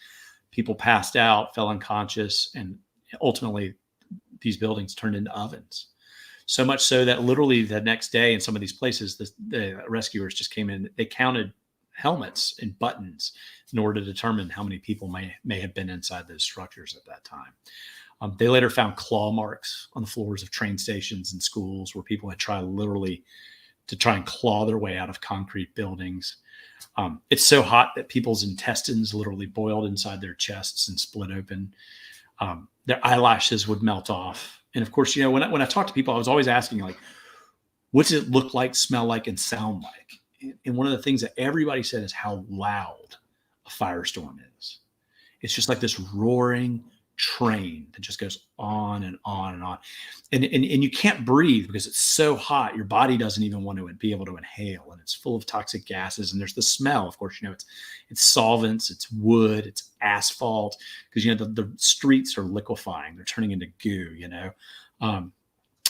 People passed out, fell unconscious, and ultimately these buildings turned into ovens. So much so that literally the next day in some of these places, the rescuers just came in. They counted helmets and buttons in order to determine how many people may have been inside those structures at that time. They later found claw marks on the floors of train stations and schools where people had tried literally to try and claw their way out of concrete buildings. It's so hot that people's intestines literally boiled inside their chests and split open. Their eyelashes would melt off. And of course, when I talk to people, I was always asking, like, what's it look like, smell like, and sound like? And one of the things that everybody said is how loud a firestorm is. It's just like this roaring train that just goes on and on and on. And you can't breathe because it's so hot. Your body doesn't even want to be able to inhale, and it's full of toxic gases. And there's the smell, of course, it's solvents, it's wood, it's asphalt, because, the streets are liquefying. They're turning into goo,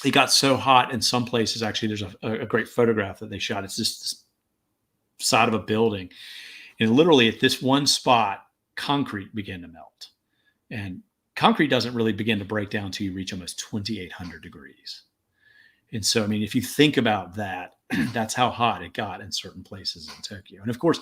It got so hot in some places. Actually, there's a great photograph that they shot. It's just this side of a building. And literally at this one spot, concrete began to melt. And concrete doesn't really begin to break down until you reach almost 2,800 degrees. And so, if you think about that, that's how hot it got in certain places in Tokyo. And of course,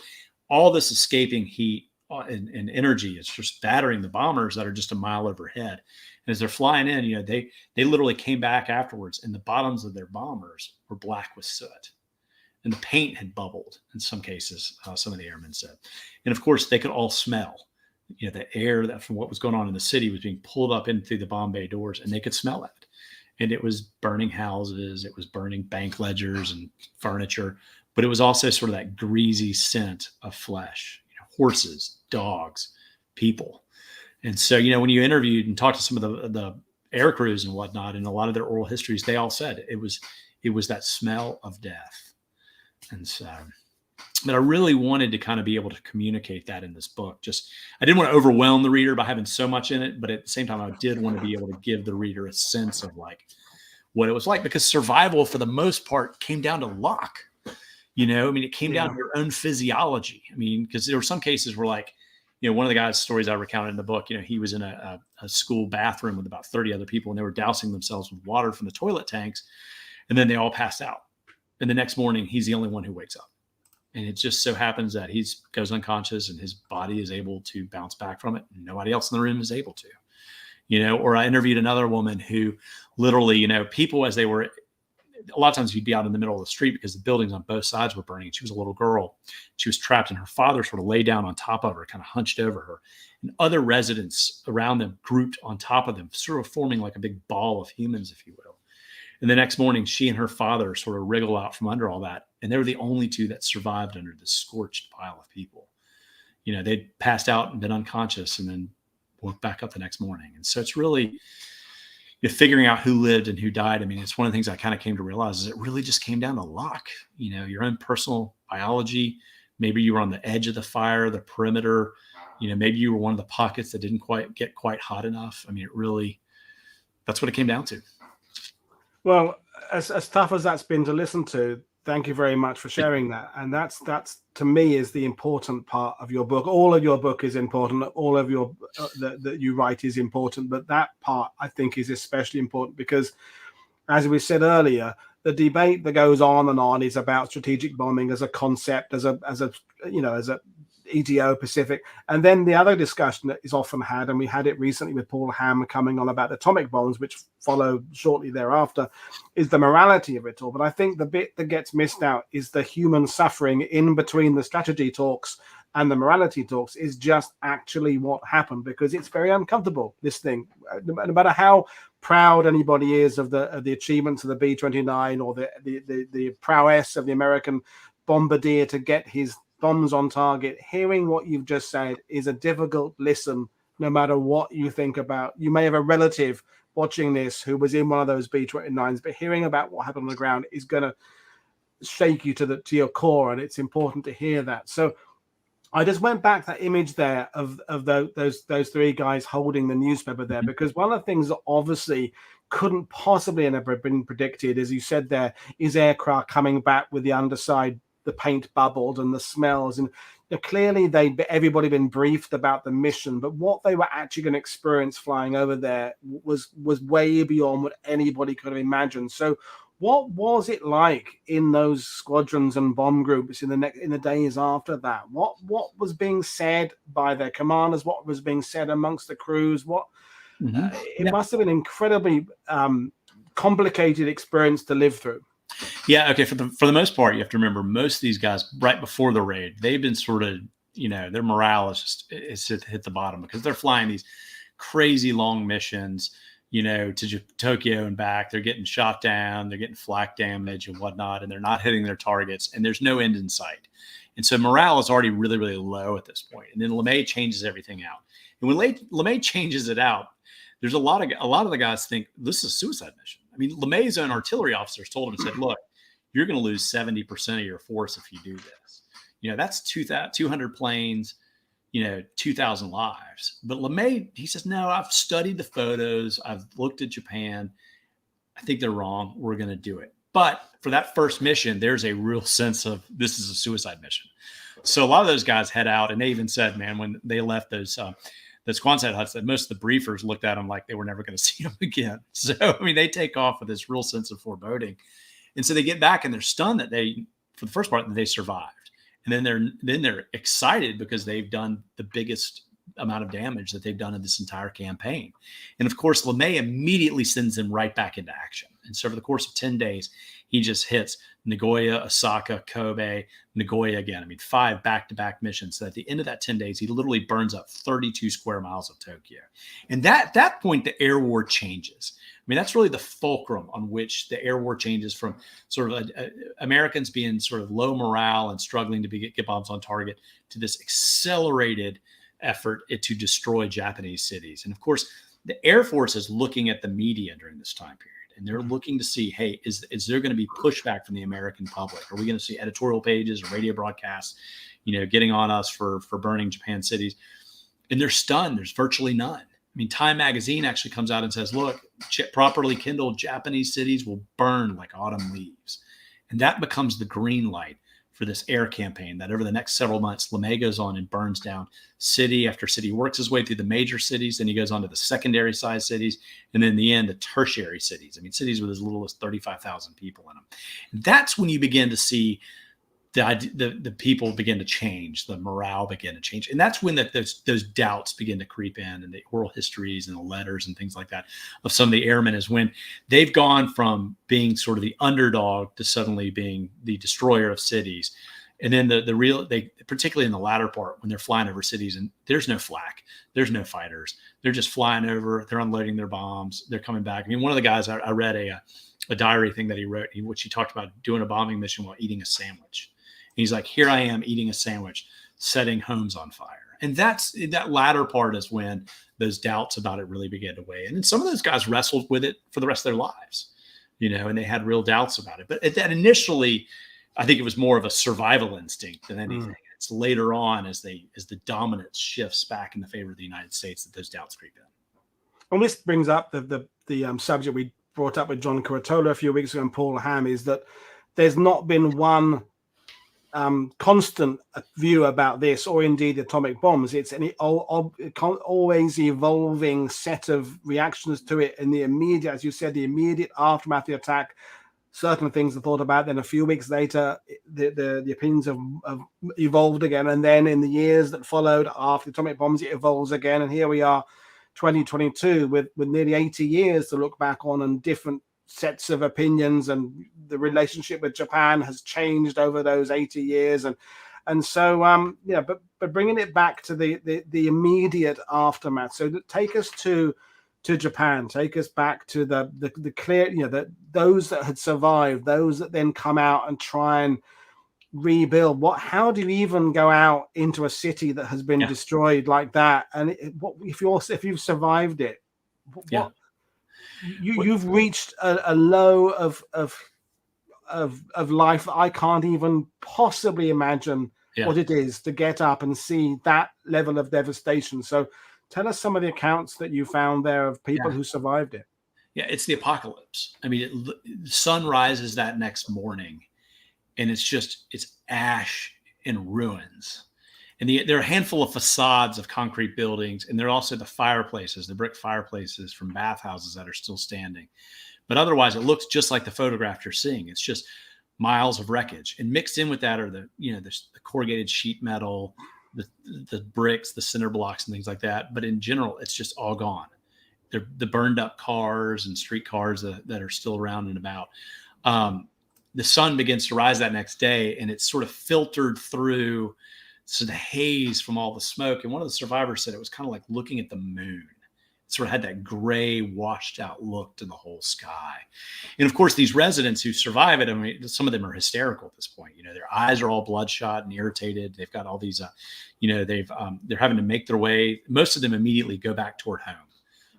all this escaping heat and energy is just battering the bombers that are just a mile overhead. And as they're flying in, they literally came back afterwards, and the bottoms of their bombers were black with soot. and the paint had bubbled in some cases, some of the airmen said. And of course, they could all smell, the air that from what was going on in the city was being pulled up in through the bomb bay doors, and they could smell it. And it was burning houses, it was burning bank ledgers and furniture, but it was also sort of that greasy scent of flesh, horses, dogs, people. And so, when you interviewed and talked to some of the air crews and whatnot, and a lot of their oral histories, they all said it was that smell of death. And so, but I really wanted to kind of be able to communicate that in this book. I didn't want to overwhelm the reader by having so much in it, but at the same time, I did want to be able to give the reader a sense of like what it was like, because survival for the most part came down to luck. It came down to your own physiology. Because there were some cases where like, one of the guys' stories I recounted in the book, he was in a school bathroom with about 30 other people, and they were dousing themselves with water from the toilet tanks, and then they all passed out. And the next morning, he's the only one who wakes up. And it just so happens that he goes unconscious and his body is able to bounce back from it. And nobody else in the room is able to, or I interviewed another woman who literally, people as they were, a lot of times you'd be out in the middle of the street because the buildings on both sides were burning. She was a little girl. She was trapped, and her father sort of lay down on top of her, kind of hunched over her. And other residents around them grouped on top of them, sort of forming like a big ball of humans, if you will. And the next morning, she and her father sort of wriggle out from under all that. And they were the only two that survived under this scorched pile of people. They'd passed out and been unconscious and then woke back up the next morning. And so it's really figuring out who lived and who died. It's one of the things I kind of came to realize is it really just came down to luck, your own personal biology. Maybe you were on the edge of the fire, the perimeter, maybe you were one of the pockets that didn't get quite hot enough. That's what it came down to. Well, as tough as that's been to listen to, thank you very much for sharing that. And that's to me is the important part of your book. All of your book is important. All of your that you write is important, but that part I think is especially important because, as we said earlier, the debate that goes on is about strategic bombing as a concept, as a ETO Pacific. And then the other discussion that is often had, and we had it recently with Paul Hamm coming on about atomic bombs, which followed shortly thereafter, is the morality of it all. But I think the bit that gets missed out is the human suffering in between the strategy talks and the morality talks is just actually what happened, because it's very uncomfortable, this thing. No matter how proud anybody is of the achievements of the B-29 or the prowess of the American bombardier to get his bombs on target, hearing what you've just said is a difficult listen, no matter what you think about. You may have a relative watching this who was in one of those B-29s, but hearing about what happened on the ground is going to shake you to your core, and it's important to hear that. So I just went back to that image there of those three guys holding the newspaper there, because one of the things that obviously couldn't possibly have been predicted, as you said there, is aircraft coming back with the underside, the paint bubbled and the smells. And clearly everybody been briefed about the mission, but what they were actually going to experience flying over there was way beyond what anybody could have imagined. So what was it like in those squadrons and bomb groups in the days after that? What was being said by their commanders? What was being said amongst the crews? It must have been an incredibly complicated experience to live through. Yeah. Okay. For the most part, you have to remember most of these guys right before the raid, they've been sort of, their morale is hit the bottom because they're flying these crazy long missions, to Tokyo and back. They're getting shot down, they're getting flak damage and whatnot, and they're not hitting their targets, and there's no end in sight. And so morale is already really, really low at this point. And then LeMay changes everything out. And when LeMay changes it out, there's a lot of the guys think this is a suicide mission. LeMay's own artillery officers told him and said, look, you're going to lose 70% of your force if you do this. That's 200 planes, 2,000 lives. But LeMay, he says, no, I've studied the photos. I've looked at Japan. I think they're wrong. We're going to do it. But for that first mission, there's a real sense of this is a suicide mission. So a lot of those guys head out, and they even said, man, when they left those Quonset huts, that most of the briefers looked at them like they were never going to see them again. So, they take off with this real sense of foreboding. And so they get back and they're stunned that for the first part, that they survived. And then they're excited because they've done the biggest amount of damage that they've done in this entire campaign. And of course, LeMay immediately sends them right back into action. And so over the course of 10 days, he just hits Nagoya, Osaka, Kobe, Nagoya again. I mean, 5 back-to-back missions. So at the end of that 10 days, he literally burns up 32 square miles of Tokyo. And at that point, the air war changes. I mean, that's really the fulcrum on which the air war changes from sort of Americans being sort of low morale and struggling to get bombs on target to this accelerated effort to destroy Japanese cities. And of course, the Air Force is looking at the media during this time period. And they're looking to see, hey, is there going to be pushback from the American public? Are we going to see editorial pages or radio broadcasts, getting on us for burning Japan cities? And they're stunned. There's virtually none. I mean, Time magazine actually comes out and says, look, properly kindled Japanese cities will burn like autumn leaves. And that becomes the green light for this air campaign that over the next several months, LeMay goes on and burns down city after city, works his way through the major cities. Then he goes on to the secondary size cities. And then in the end, the tertiary cities. I mean, cities with as little as 35,000 people in them. And that's when you begin to see the people begin to change, the morale begin to change. And that's when those doubts begin to creep in, and the oral histories and the letters and things like that of some of the airmen, is when they've gone from being sort of the underdog to suddenly being the destroyer of cities. And then they particularly in the latter part, when they're flying over cities and there's no flak, there's no fighters, they're just flying over, they're unloading their bombs, they're coming back. I mean, one of the guys, I read a diary thing that he wrote, which he talked about doing a bombing mission while eating a sandwich. And he's like, here I am eating a sandwich, setting homes on fire. And that latter part is when those doubts about it really began to weigh in. And some of those guys wrestled with it for the rest of their lives, and they had real doubts about it. But at that initially, I think it was more of a survival instinct than anything. It's later on as the dominance shifts back in the favor of the United States that those doubts creep in. Well, this brings up the subject we brought up with John Curatola a few weeks ago and Paul Ham, is that there's not been one constant view about this, or indeed atomic bombs. It's an always evolving set of reactions to it in the immediate, as you said, the immediate aftermath of the attack. Certain things are thought about, then a few weeks later, the opinions have evolved again, and then in the years that followed after the atomic bombs, it evolves again. And here we are, 2022, with nearly 80 years to look back on, and different sets of opinions, and the relationship with Japan has changed over those 80 years, and so but bringing it back to the immediate aftermath. So take us to Japan, take us back to the clear, those that had survived, those that then come out and try and rebuild. How do you even go out into a city that has been destroyed like that? And if you've survived it, you've reached a low of life that I can't even possibly imagine what it is to get up and see that level of devastation. So tell us some of the accounts that you found there of people who survived it. Yeah, it's the apocalypse. I mean, the sun rises that next morning, and it's ash and ruins. And there are a handful of facades of concrete buildings, and there are also the fireplaces, the brick fireplaces from bathhouses that are still standing. But otherwise, it looks just like the photograph you're seeing. It's just miles of wreckage. And mixed in with that are the corrugated sheet metal, the bricks, the cinder blocks, and things like that. But in general, it's just all gone. They're the burned up cars and street cars that are still around and about. The sun begins to rise that next day, and it's sort of filtered through the haze from all the smoke. And one of the survivors said it was kind of like looking at the moon. It sort of had that gray, washed out look to the whole sky. And of course, these residents who survive it, I mean, some of them are hysterical at this point. Their eyes are all bloodshot and irritated. They've got all these, they're having to make their way. Most of them immediately go back toward home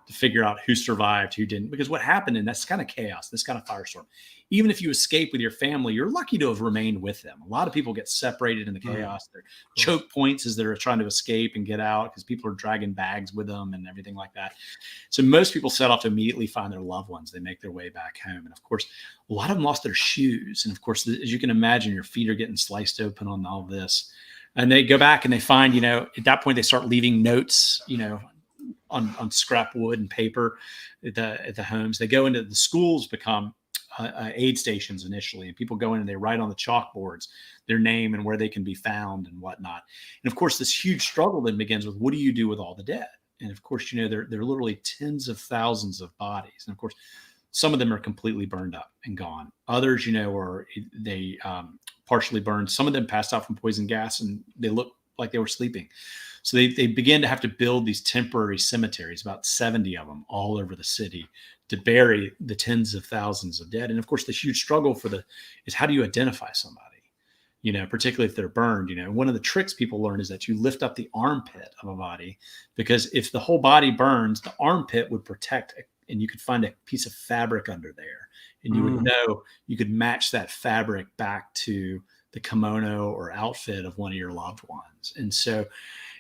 to figure out who survived, who didn't, because what happened in this kind of chaos, this kind of firestorm, even if you escape with your family, you're lucky to have remained with them. A lot of people get separated in the chaos. They're choke points as they're trying to escape and get out, because people are dragging bags with them and everything like that. So most people set off to immediately find their loved ones. They make their way back home. And of course, a lot of them lost their shoes. And of course, as you can imagine, your feet are getting sliced open on all this. And they go back and they find, at that point, they start leaving notes, on scrap wood and paper at the homes. They go into the schools, become aid stations initially, and people go in and they write on the chalkboards their name and where they can be found and whatnot. And of course, this huge struggle then begins with, what do you do with all the dead? And of course, there are literally tens of thousands of bodies. And of course, some of them are completely burned up and gone. Others, they partially burned. Some of them passed out from poison gas, and they looked like they were sleeping. So they began to have to build these temporary cemeteries, about 70 of them, all over the city, to bury the tens of thousands of dead. And of course, the huge struggle is how do you identify somebody? Particularly if they're burned. One of the tricks people learn is that you lift up the armpit of a body, because if the whole body burns, the armpit would protect, and you could find a piece of fabric under there, and you would know, you could match that fabric back to the kimono or outfit of one of your loved ones. And so,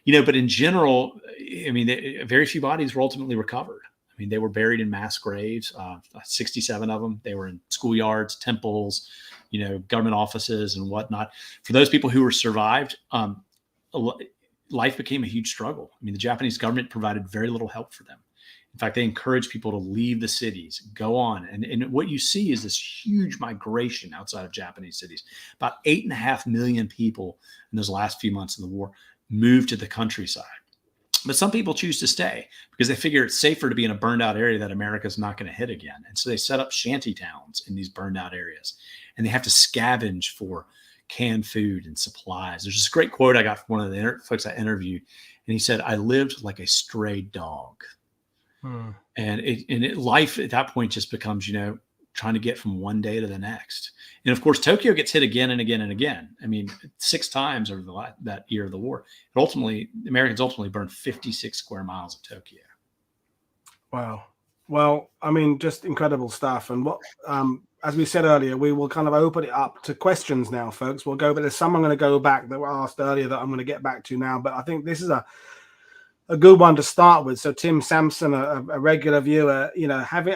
but in general, very few bodies were ultimately recovered. They were buried in mass graves, 67 of them. They were in schoolyards, temples, government offices and whatnot. For those people who were survived, life became a huge struggle. The Japanese government provided very little help for them. In fact, they encouraged people to leave the cities, go on. And what you see is this huge migration outside of Japanese cities. About 8.5 million people in those last few months of the war moved to the countryside. But some people choose to stay because they figure it's safer to be in a burned out area that America's not going to hit again. And so they set up shanty towns in these burned out areas, and they have to scavenge for canned food and supplies. There's this great quote I got from one of the folks I interviewed, and he said, "I lived like a stray dog." And life at that point just becomes, trying to get from one day to the next. And of course, Tokyo gets hit again and again and again. 6 times over that year of the war. The Americans ultimately burned 56 square miles of Tokyo. Wow. Well, just incredible stuff. And what, as we said earlier, we will kind of open it up to questions now, folks. But there's some I'm going to go back that were asked earlier that I'm going to get back to now. But I think this is a good one to start with. So Tim Sampson, a regular viewer, having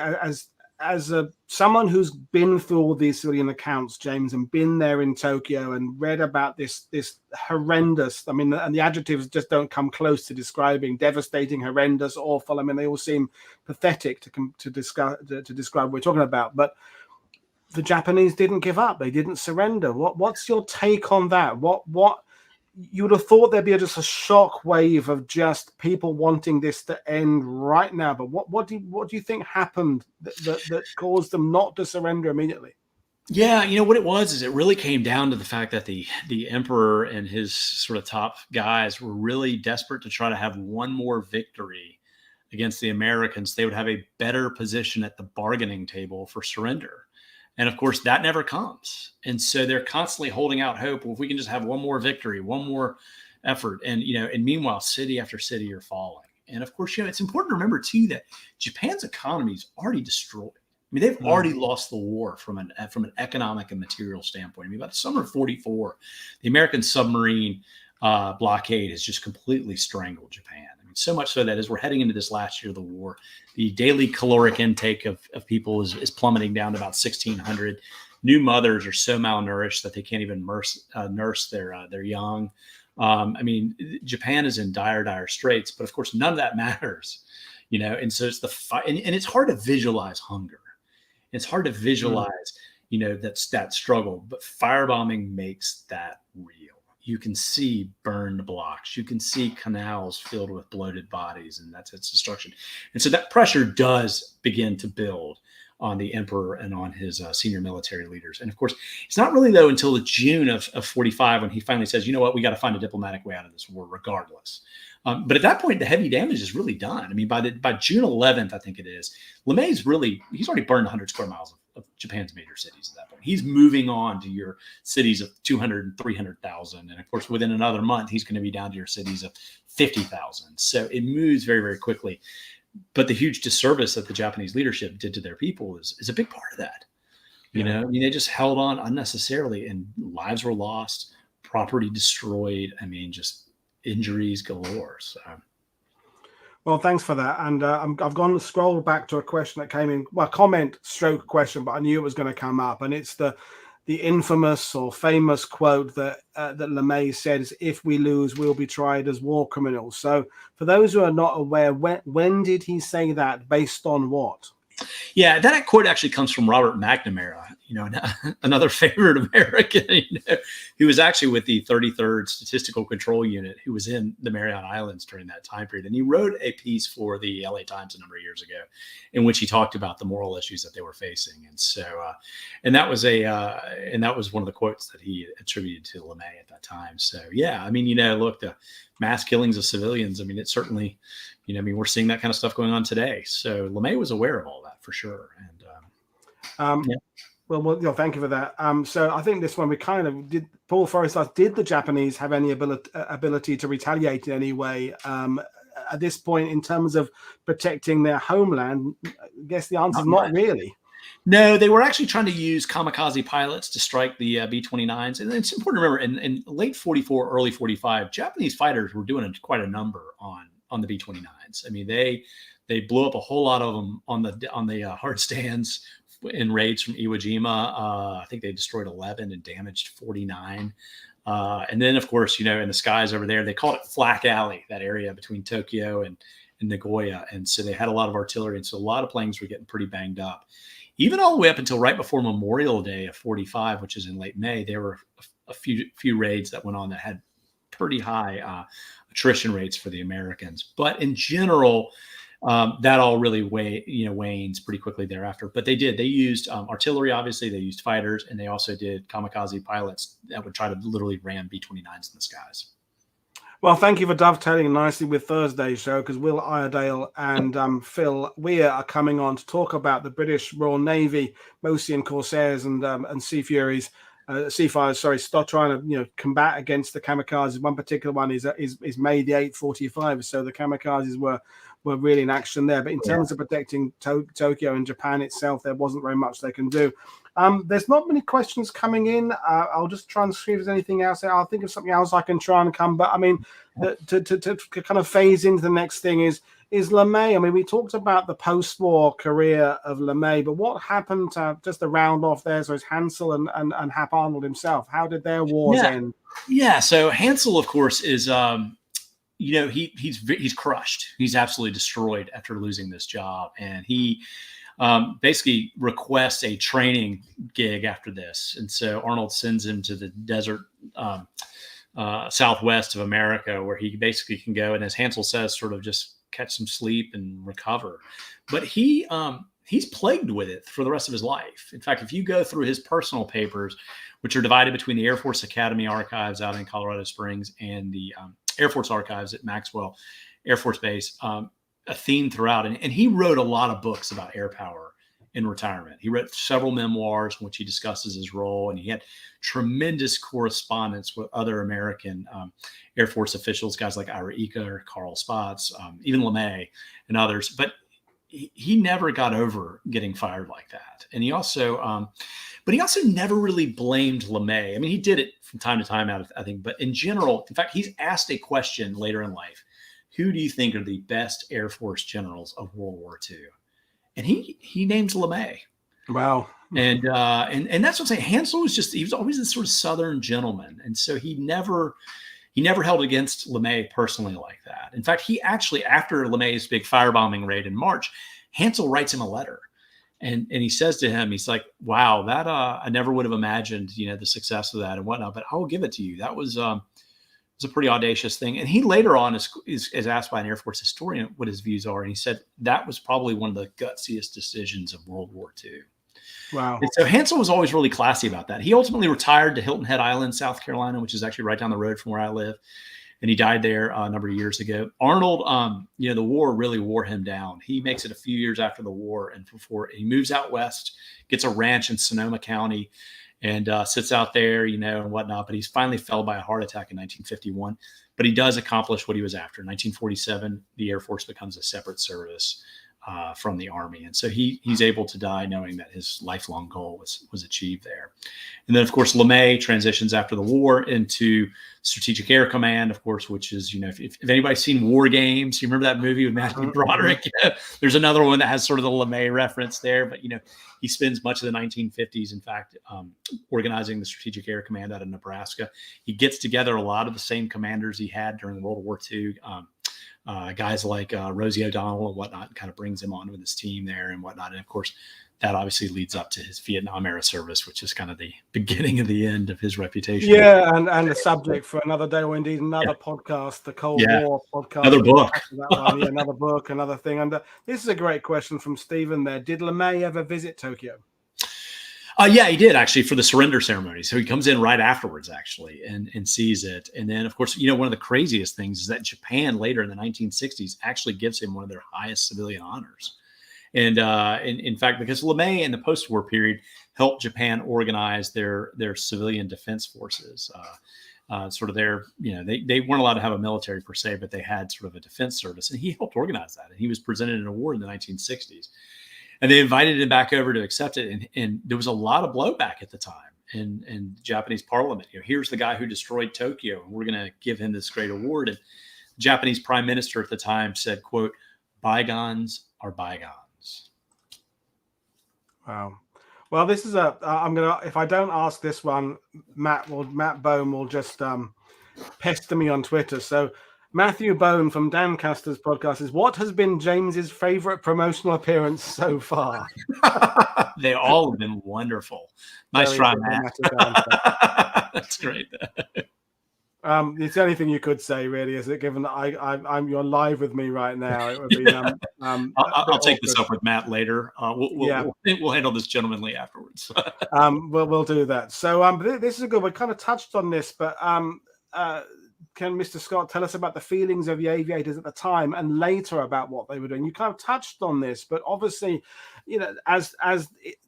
as someone who's been through all these civilian accounts, James, and been there in Tokyo and read about this horrendous, and the adjectives just don't come close to describing devastating, horrendous, awful. They all seem pathetic to describe what we're talking about. But the Japanese didn't give up. They didn't surrender. What's your take on that? What you would have thought there'd be just a shock wave of just people wanting this to end right now. But what do you think happened that caused them not to surrender immediately? Yeah, what it was is it really came down to the fact that the emperor and his sort of top guys were really desperate to try to have one more victory against the Americans. They would have a better position at the bargaining table for surrender. And of course, that never comes. And so they're constantly holding out hope. Well, if we can just have one more victory, one more effort. And, and meanwhile, city after city are falling. And of course, it's important to remember, too, that Japan's economy is already destroyed. They've already lost the war from an economic and material standpoint. By the summer of 44, the American submarine blockade has just completely strangled Japan. So much so that as we're heading into this last year of the war, the daily caloric intake of people is plummeting down to about 1,600. New mothers are so malnourished that they can't even nurse their young. Japan is in dire straits, but of course none of that matters, And so it's the fight, and it's hard to visualize hunger. It's hard to visualize, that struggle. But firebombing makes that real. You can see burned blocks. You can see canals filled with bloated bodies, and that's its destruction. And so that pressure does begin to build on the emperor and on his senior military leaders. And of course, it's not really, though, until the June of 45 when he finally says, you know what, we got to find a diplomatic way out of this war regardless. But at that point, the heavy damage is really done. By June 11th, I think it is, LeMay's he's already burned 100 square miles of Japan's major cities at that point. He's moving on to your cities of 200 and 300,000. And of course, within another month, he's going to be down to your cities of 50,000. So it moves very, very quickly. But the huge disservice that the Japanese leadership did to their people is a big part of that. They just held on unnecessarily, and lives were lost, property destroyed. Just injuries galore. So. Well, thanks for that. And I've gone to scroll back to a question that came in, comment stroke question, but I knew it was going to come up. And it's the infamous or famous quote that LeMay says, "If we lose, we'll be tried as war criminals." So for those who are not aware, when did he say that? Based on what? Yeah, that quote actually comes from Robert McNamara. another favorite American, who was actually with the 33rd Statistical Control Unit, who was in the Mariana Islands during that time period. And he wrote a piece for the LA Times a number of years ago in which he talked about the moral issues that they were facing. And so, and that was one of the quotes that he attributed to LeMay at that time. So, yeah, I mean, look, the mass killings of civilians, I mean, it certainly, we're seeing that kind of stuff going on today. So LeMay was aware of all that for sure. And, yeah. Well, thank you for that. So I think this one we kind of did. Paul Forrest asked, did the Japanese have any ability to retaliate in any way at this point in terms of protecting their homeland? I guess the answer is not really. No, they were actually trying to use kamikaze pilots to strike the B-29s. And it's important to remember, in late 44, early 45, Japanese fighters were doing quite a number on the B-29s. I mean, they blew up a whole lot of them on the hard stands in raids from Iwo Jima. I think they destroyed 11 and damaged 49. And then, of course, in the skies over there, they called it Flak Alley, that area between Tokyo and Nagoya. And so they had a lot of artillery. And so a lot of planes were getting pretty banged up. Even all the way up until right before Memorial Day of 45, which is in late May, there were a few raids that went on that had pretty high attrition rates for the Americans. But in general, that all really wanes pretty quickly thereafter. But they used artillery, obviously. They used fighters, and they also did kamikaze pilots that would try to literally ram B-29s in the skies. Well, thank you for dovetailing nicely with Thursday's show, because Will Iredale and Phil Weir are coming on to talk about the British Royal Navy, mostly in Corsairs and Seafires, start trying to combat against the kamikazes. One particular one is May the 845, so the kamikazes were really in action there. But in terms of protecting Tokyo and Japan itself, there wasn't very much they can do. There's not many questions coming in. I'll just try and see if there's anything else. I'll think of something else I can try and come. But I mean, to kind of phase into the next thing is LeMay. I mean, we talked about the post-war career of LeMay, but what happened just to round off there? So it's Hansel and Hap Arnold himself. How did their wars end? Yeah. So Hansel, of course, is he's crushed. He's absolutely destroyed after losing this job, and he basically requests a training gig after this. And so Arnold sends him to the desert southwest of America, where he basically can go and, as Hansel says, sort of just catch some sleep and recover. But he's plagued with it for the rest of his life. In fact, if you go through his personal papers, which are divided between the Air Force Academy archives out in Colorado Springs and the Air Force archives at Maxwell Air Force Base, a theme throughout. And he wrote a lot of books about air power in retirement. He wrote several memoirs in which he discusses his role, and he had tremendous correspondence with other American Air Force officials, guys like Ira Eaker, Carl Spaatz, even LeMay and others. But he never got over getting fired like that. And he also, but he also never really blamed LeMay. I mean, he did it from time to time, I think, but in general, in fact, he's asked a question later in life: who do you think are the best Air Force generals of World War II? And he names LeMay. Wow. And that's what I'm saying. Hansel he was always this sort of Southern gentleman. And so he never held against LeMay personally like that. In fact, he actually, after LeMay's big firebombing raid in March, Hansel writes him a letter. And he says to him, he's like, wow, that I never would have imagined, the success of that and whatnot, but I will give it to you. That was a pretty audacious thing. And he later on is asked by an Air Force historian what his views are. And he said that was probably one of the gutsiest decisions of World War II. Wow. And so Hansel was always really classy about that. He ultimately retired to Hilton Head Island, South Carolina, which is actually right down the road from where I live. And he died there a number of years ago. Arnold, the war really wore him down. He makes it a few years after the war, and before he moves out west, gets a ranch in Sonoma County, and sits out there, and whatnot. But he's finally felled by a heart attack in 1951. But he does accomplish what he was after. In 1947, the Air Force becomes a separate service from the Army. And so he's able to die knowing that his lifelong goal was achieved there. And then, of course, LeMay transitions after the war into Strategic Air Command, of course, which is, if anybody's seen War Games, you remember that movie with Matthew Broderick? There's another one that has sort of the LeMay reference there. But, he spends much of the 1950s, in fact, organizing the Strategic Air Command out of Nebraska. He gets together a lot of the same commanders he had during World War II, guys like Rosie O'Donnell and whatnot, and kind of brings him on with his team there and whatnot. And of course, that obviously leads up to his Vietnam era service, which is kind of the beginning of the end of his reputation. Yeah, and the subject for another day, or indeed another podcast, the Cold War podcast. Another book. That one. Yeah, another book, another thing. And this is a great question from Stephen there. Did LeMay ever visit Tokyo? Yeah, he did actually for the surrender ceremony. So he comes in right afterwards, actually, and sees it. And then, of course, one of the craziest things is that Japan later in the 1960s actually gives him one of their highest civilian honors. And in fact, because LeMay in the post-war period helped Japan organize their civilian defense forces, sort of their, they weren't allowed to have a military per se, but they had sort of a defense service, and he helped organize that. And he was presented an award in the 1960s, and they invited him back over to accept it. And there was a lot of blowback at the time in the Japanese parliament. Here's the guy who destroyed Tokyo, and we're going to give him this great award. And the Japanese prime minister at the time said, quote, "Bygones are bygones." Wow. Well, this is if I don't ask this one, Matt Bone will just pester me on Twitter. So Matthew Bone from Dancaster's podcast is, what has been James's favorite promotional appearance so far? They all have been wonderful. Nice try, Matt. That's great. It's the only thing you could say, really, is it? Given that you're live with me right now, it would be. I'll take this up with Matt later. We'll handle this gentlemanly afterwards. We'll do that. So this is a good. We kind of touched on this, but can Mr. Scott tell us about the feelings of the aviators at the time and later about what they were doing? You kind of touched on this, but obviously, as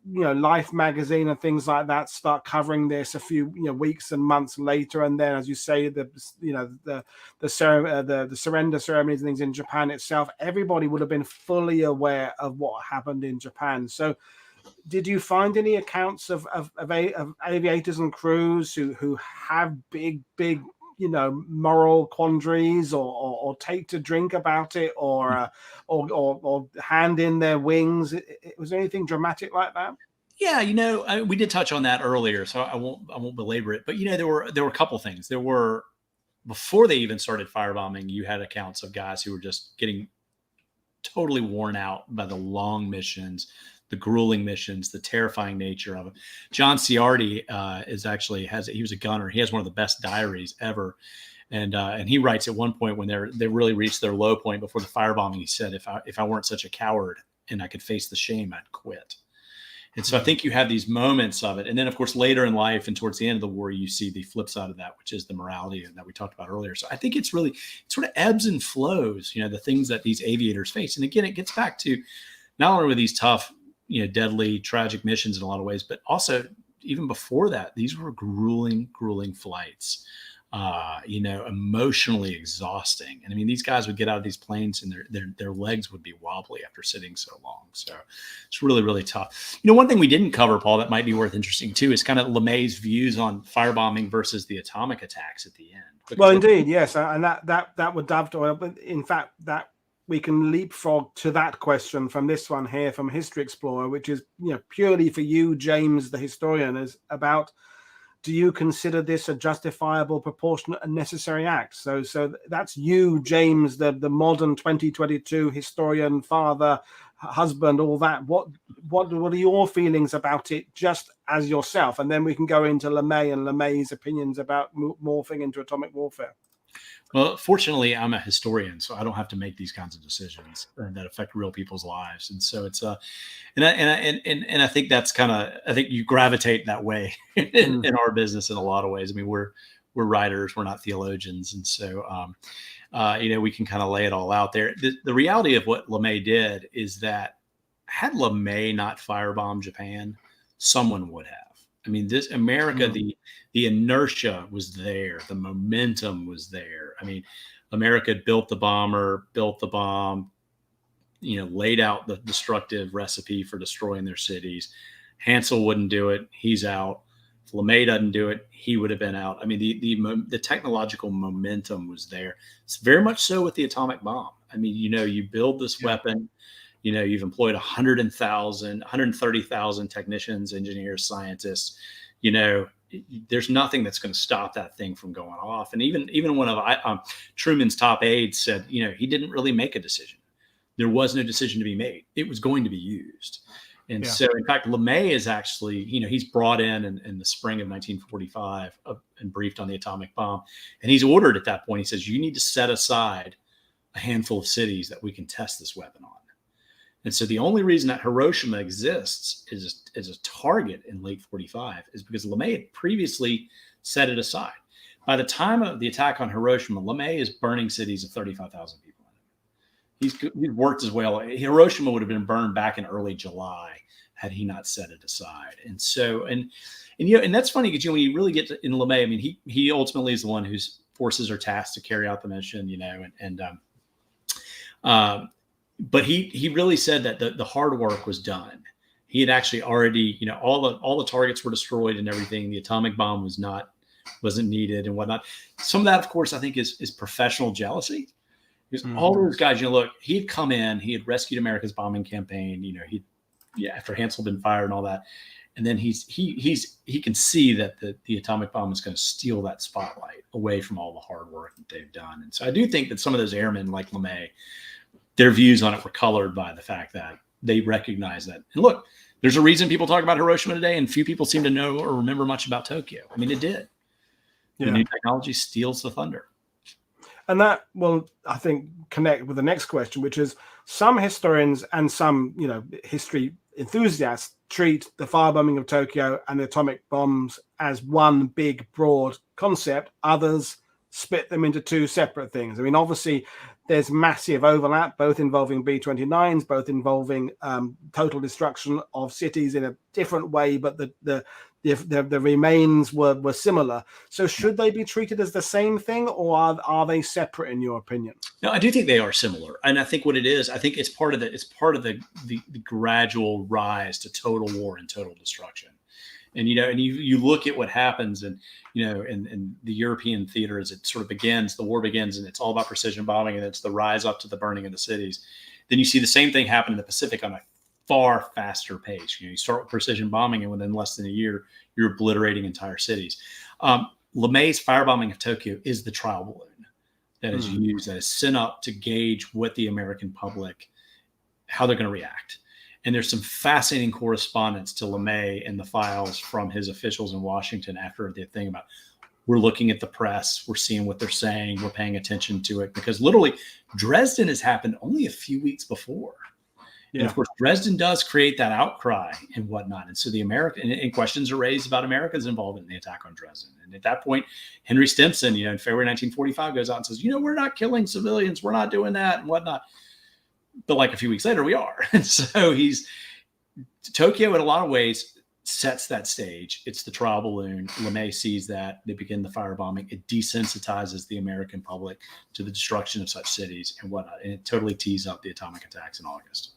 Life magazine and things like that start covering this a few weeks and months later, and then, as you say, the surrender ceremonies and things in Japan itself, everybody would have been fully aware of what happened in Japan. So, did you find any accounts of aviators and crews who have big moral quandaries, or take to drink about it, or hand in their wings? Was there anything dramatic like that? Yeah, we did touch on that earlier, so I won't belabor it. But there were a couple things. There were, before they even started firebombing, you had accounts of guys who were just getting totally worn out by the long missions, the grueling missions, the terrifying nature of it. John Ciardi he was a gunner. He has one of the best diaries ever. And he writes at one point when they really reached their low point before the firebombing, he said, if I weren't such a coward and I could face the shame, I'd quit. And so I think you have these moments of it. And then, of course, later in life and towards the end of the war, you see the flip side of that, which is the morality that we talked about earlier. So I think it sort of ebbs and flows, the things that these aviators face. And again, it gets back to not only were these tough, deadly, tragic missions in a lot of ways, but also even before that, these were grueling flights, emotionally exhausting. And I mean, these guys would get out of these planes and their legs would be wobbly after sitting so long. So it's really, really tough. One thing we didn't cover, Paul, that might be worth interesting too, is kind of LeMay's views on firebombing versus the atomic attacks at the end. Well, indeed, yes. And that would dovetail. But in fact, that we can leapfrog to that question from this one here from History Explorer, which is purely for you, James, the historian, is about, do you consider this a justifiable, proportionate, and necessary act? So that's you, James, the modern 2022 historian, father, husband, all that. What are your feelings about it, just as yourself? And then we can go into LeMay and LeMay's opinions about morphing into atomic warfare. Well, fortunately, I'm a historian, so I don't have to make these kinds of decisions that affect real people's lives. And so it's and I think that's I think you gravitate that way in our business in a lot of ways. I mean, we're writers, we're not theologians, and so we can kind of lay it all out there. The reality of what LeMay did is that had LeMay not firebombed Japan, someone would have. I mean, this America, the inertia was there. The momentum was there. I mean, America built the bomber, built the bomb, laid out the destructive recipe for destroying their cities. Hansel wouldn't do it. He's out. If LeMay doesn't do it, he would have been out. I mean, the technological momentum was there. It's very much so with the atomic bomb. I mean, you build this weapon. You've employed 130,000 technicians, engineers, scientists. There's nothing that's going to stop that thing from going off. And even one of Truman's top aides said, he didn't really make a decision. There was no decision to be made. It was going to be used. And Yeah. so, in fact, LeMay is actually, he's brought in the spring of 1945 and briefed on the atomic bomb. And he's ordered at that point, he says, you need to set aside a handful of cities that we can test this weapon on. And so the only reason that Hiroshima exists as a target in late 45 is because LeMay had previously set it aside. By the time of the attack on Hiroshima, LeMay is burning cities of 35,000 people. He's worked his way all the way. Hiroshima would have been burned back in early July had he not set it aside. And so, and that's funny because when you really get to in LeMay, I mean, he ultimately is the one whose forces are tasked to carry out the mission, but he really said that the hard work was done. He had actually already, all the targets were destroyed and everything. The atomic bomb wasn't needed and whatnot. Some of that, of course, I think is professional jealousy. Because all those guys, look, he had come in, he had rescued America's bombing campaign, after Hansel had been fired and all that. And then he can see that the atomic bomb is going to steal that spotlight away from all the hard work that they've done. And so I do think that some of those airmen like LeMay, their views on it were colored by the fact that they recognize that. And look, there's a reason people talk about Hiroshima today, and few people seem to know or remember much about Tokyo. I mean, it did. The new technology steals the thunder. And that will, I think, connect with the next question, which is some historians and some, history enthusiasts treat the firebombing of Tokyo and the atomic bombs as one big, broad concept. Others split them into two separate things. I mean, obviously, there's massive overlap, both involving B-29s, both involving total destruction of cities in a different way, but the remains were similar. So should they be treated as the same thing, or are they separate in your opinion? No, I do think they are similar. And I think what it is, I think it's part of the gradual rise to total war and total destruction. And, you look at what happens in the European theater as it sort of begins, the war begins, and it's all about precision bombing, and it's the rise up to the burning of the cities. Then you see the same thing happen in the Pacific on a far faster pace. You start with precision bombing, and within less than a year, you're obliterating entire cities. LeMay's firebombing of Tokyo is the trial balloon that is used, that is sent up to gauge what the American public, how they're going to react. And there's some fascinating correspondence to LeMay in the files from his officials in Washington after the thing about, we're looking at the press, we're seeing what they're saying, we're paying attention to it, because literally Dresden has happened only a few weeks before. Yeah. And of course, Dresden does create that outcry and whatnot. And so and questions are raised about America's involvement in the attack on Dresden. And at that point, Henry Stimson, in February 1945 goes out and says, we're not killing civilians, we're not doing that and whatnot. But like a few weeks later, we are. And so Tokyo in a lot of ways sets that stage. It's the trial balloon. LeMay sees that. They begin the firebombing. It desensitizes the American public to the destruction of such cities and whatnot. And it totally tees up the atomic attacks in August.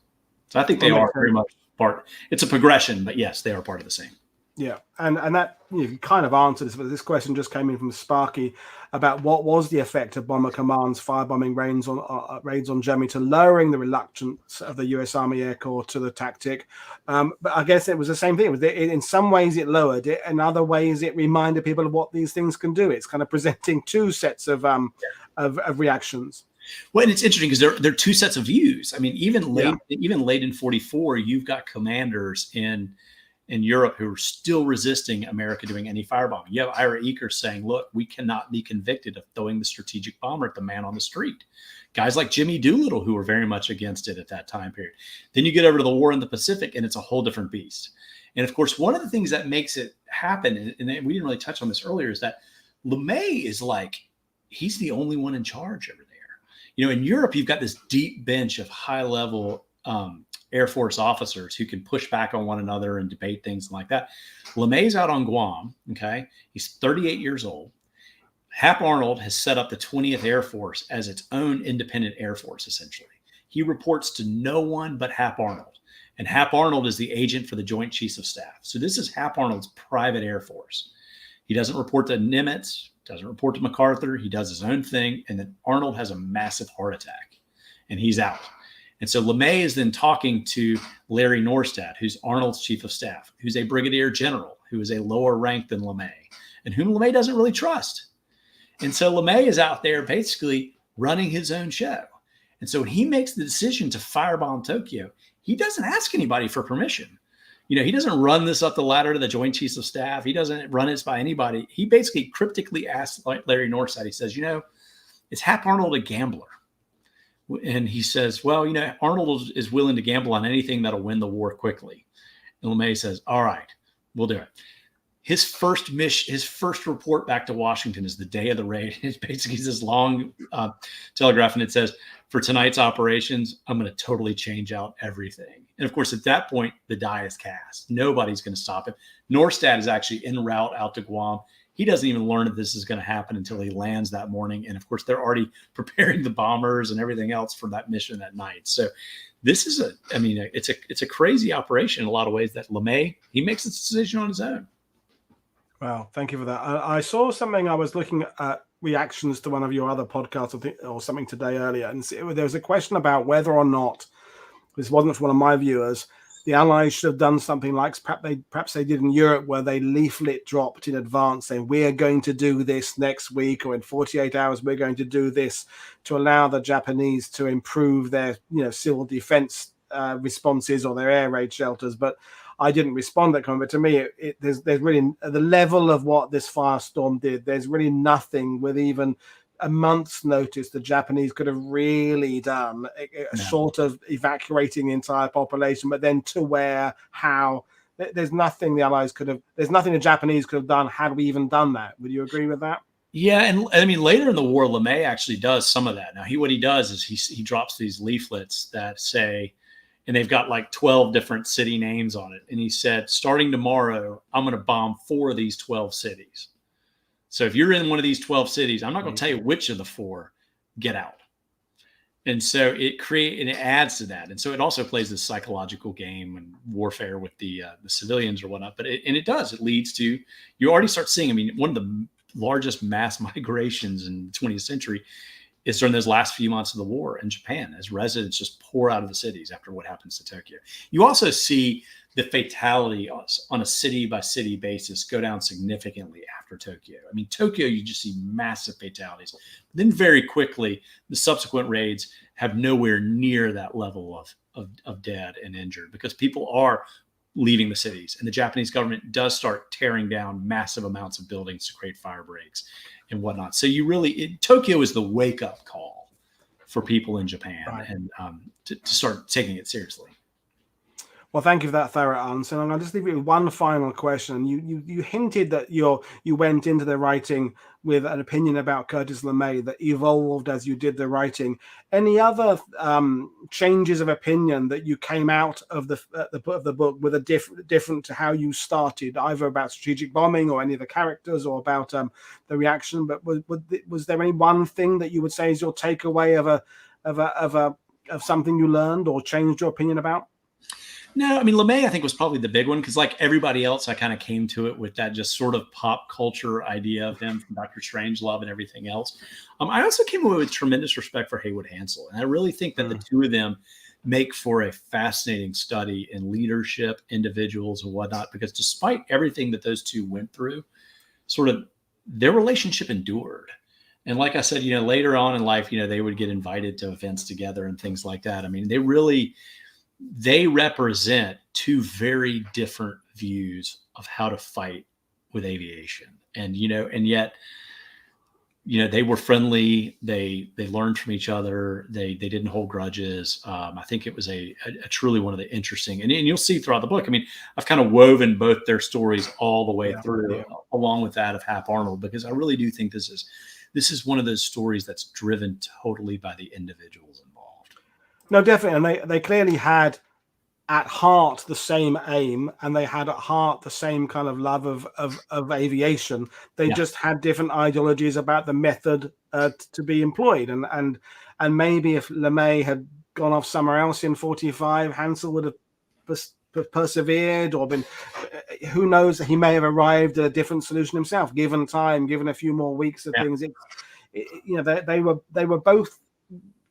So I think they are very much part. It's a progression, but yes, they are part of the same. Yeah, and that you kind of answered this, but this question just came in from Sparky about what was the effect of Bomber Command's firebombing raids on Germany to lowering the reluctance of the U.S. Army Air Corps to the tactic. But I guess it was the same thing. In some ways it lowered it, in other ways it reminded people of what these things can do. It's kind of presenting two sets of reactions. Well, and it's interesting because there are two sets of views. I mean, even late in 44, you've got commanders in Europe who are still resisting America doing any firebombing. You have Ira Eaker saying, look, we cannot be convicted of throwing the strategic bomber at the man on the street. Guys like Jimmy Doolittle, who were very much against it at that time period. Then you get over to the war in the Pacific, and it's a whole different beast. And of course, one of the things that makes it happen, and we didn't really touch on this earlier, is that LeMay is he's the only one in charge over there. In Europe, you've got this deep bench of high-level Air Force officers who can push back on one another and debate things like that. LeMay's out on Guam. Okay. He's 38 years old. Hap Arnold has set up the 20th Air Force as its own independent Air Force, essentially. He reports to no one but Hap Arnold. And Hap Arnold is the agent for the Joint Chiefs of Staff. So this is Hap Arnold's private Air Force. He doesn't report to Nimitz, doesn't report to MacArthur. He does his own thing. And then Arnold has a massive heart attack and he's out. And so LeMay is then talking to Larry Norstad, who's Arnold's chief of staff, who's a brigadier general, who is a lower rank than LeMay, and whom LeMay doesn't really trust. And so LeMay is out there basically running his own show. And so when he makes the decision to firebomb Tokyo, he doesn't ask anybody for permission. he doesn't run this up the ladder to the Joint Chiefs of Staff. He doesn't run this by anybody. He basically cryptically asked Larry Northside, he says, is Hap Arnold a gambler? And he says, well, Arnold is willing to gamble on anything that'll win the war quickly. And LeMay says, all right, we'll do it. His first report back to Washington is the day of the raid. It's basically this long telegraph, and it says, for tonight's operations, I'm going to totally change out everything. And of course, at that point, the die is cast. Nobody's going to stop him. Norstad is actually en route out to Guam. He doesn't even learn that this is going to happen until he lands that morning. And of course, they're already preparing the bombers and everything else for that mission that night. So this is it's a crazy operation in a lot of ways that LeMay, he makes this decision on his own. Wow, thank you for that. I saw something. I was looking at reactions to one of your other podcasts, I think, or something today earlier, and there was a question about whether or not, this wasn't for one of my viewers, the Allies should have done something like perhaps they did in Europe, where they leaflet dropped in advance saying, we're going to do this next week, or in 48 hours, we're going to do this, to allow the Japanese to improve their civil defense responses or their air raid shelters. But I didn't respond that comment. But to me, there's really the level of what this firestorm did. There's really nothing with even a month's notice the Japanese could have really done, short of evacuating the entire population. But then there's nothing the Allies could have. There's nothing the Japanese could have done had we even done that. Would you agree with that? Yeah, and I mean later in the war, LeMay actually does some of that. Now what he does is he drops these leaflets that say, and they've got like 12 different city names on it. And he said, starting tomorrow, I'm going to bomb 4 of these 12 cities. So if you're in one of these 12 cities, I'm not going to tell you which of the 4, get out. And so it adds to that. And so it also plays this psychological game and warfare with the civilians or whatnot. But it leads to, you already start seeing, one of the largest mass migrations in the 20th century is during those last few months of the war in Japan, as residents just pour out of the cities after what happens to Tokyo. You also see the fatality on a city by city basis go down significantly after Tokyo. Tokyo, you just see massive fatalities. Then very quickly, the subsequent raids have nowhere near that level of dead and injured, because people are leaving the cities, and the Japanese government does start tearing down massive amounts of buildings to create fire breaks and whatnot. So Tokyo is the wake up call for people in Japan, right, and to start taking it seriously. Well, thank you for that thorough answer. And I'm going to just leave you with one final question. You hinted that you went into the writing with an opinion about Curtis LeMay that evolved as you did the writing. Any other changes of opinion that you came out of the book with a different to how you started, either about strategic bombing or any of the characters or about the reaction? But was there any one thing that you would say is your takeaway of something you learned or changed your opinion about? No, LeMay, I think, was probably the big one, because like everybody else, I kind of came to it with that just sort of pop culture idea of him from Dr. Strangelove and everything else. I also came away with tremendous respect for Haywood Hansel. And I really think that the two of them make for a fascinating study in leadership, individuals and whatnot, because despite everything that those two went through, sort of their relationship endured. And like I said, later on in life, they would get invited to events together and things like that. They represent two very different views of how to fight with aviation. And, and yet, they were friendly. They learned from each other. They didn't hold grudges. I think it was a truly one of the interesting, and you'll see throughout the book. I've kind of woven both their stories all the way through, along with that of Hap Arnold, because I really do think this is one of those stories that's driven totally by the individuals involved. No, definitely. And they clearly had at heart the same aim, and they had at heart the same kind of love of aviation. They just had different ideologies about the method to be employed. And maybe if LeMay had gone off somewhere else in 45, Hansel would have persevered, or been, who knows, he may have arrived at a different solution himself, given time, given a few more weeks of things. They were both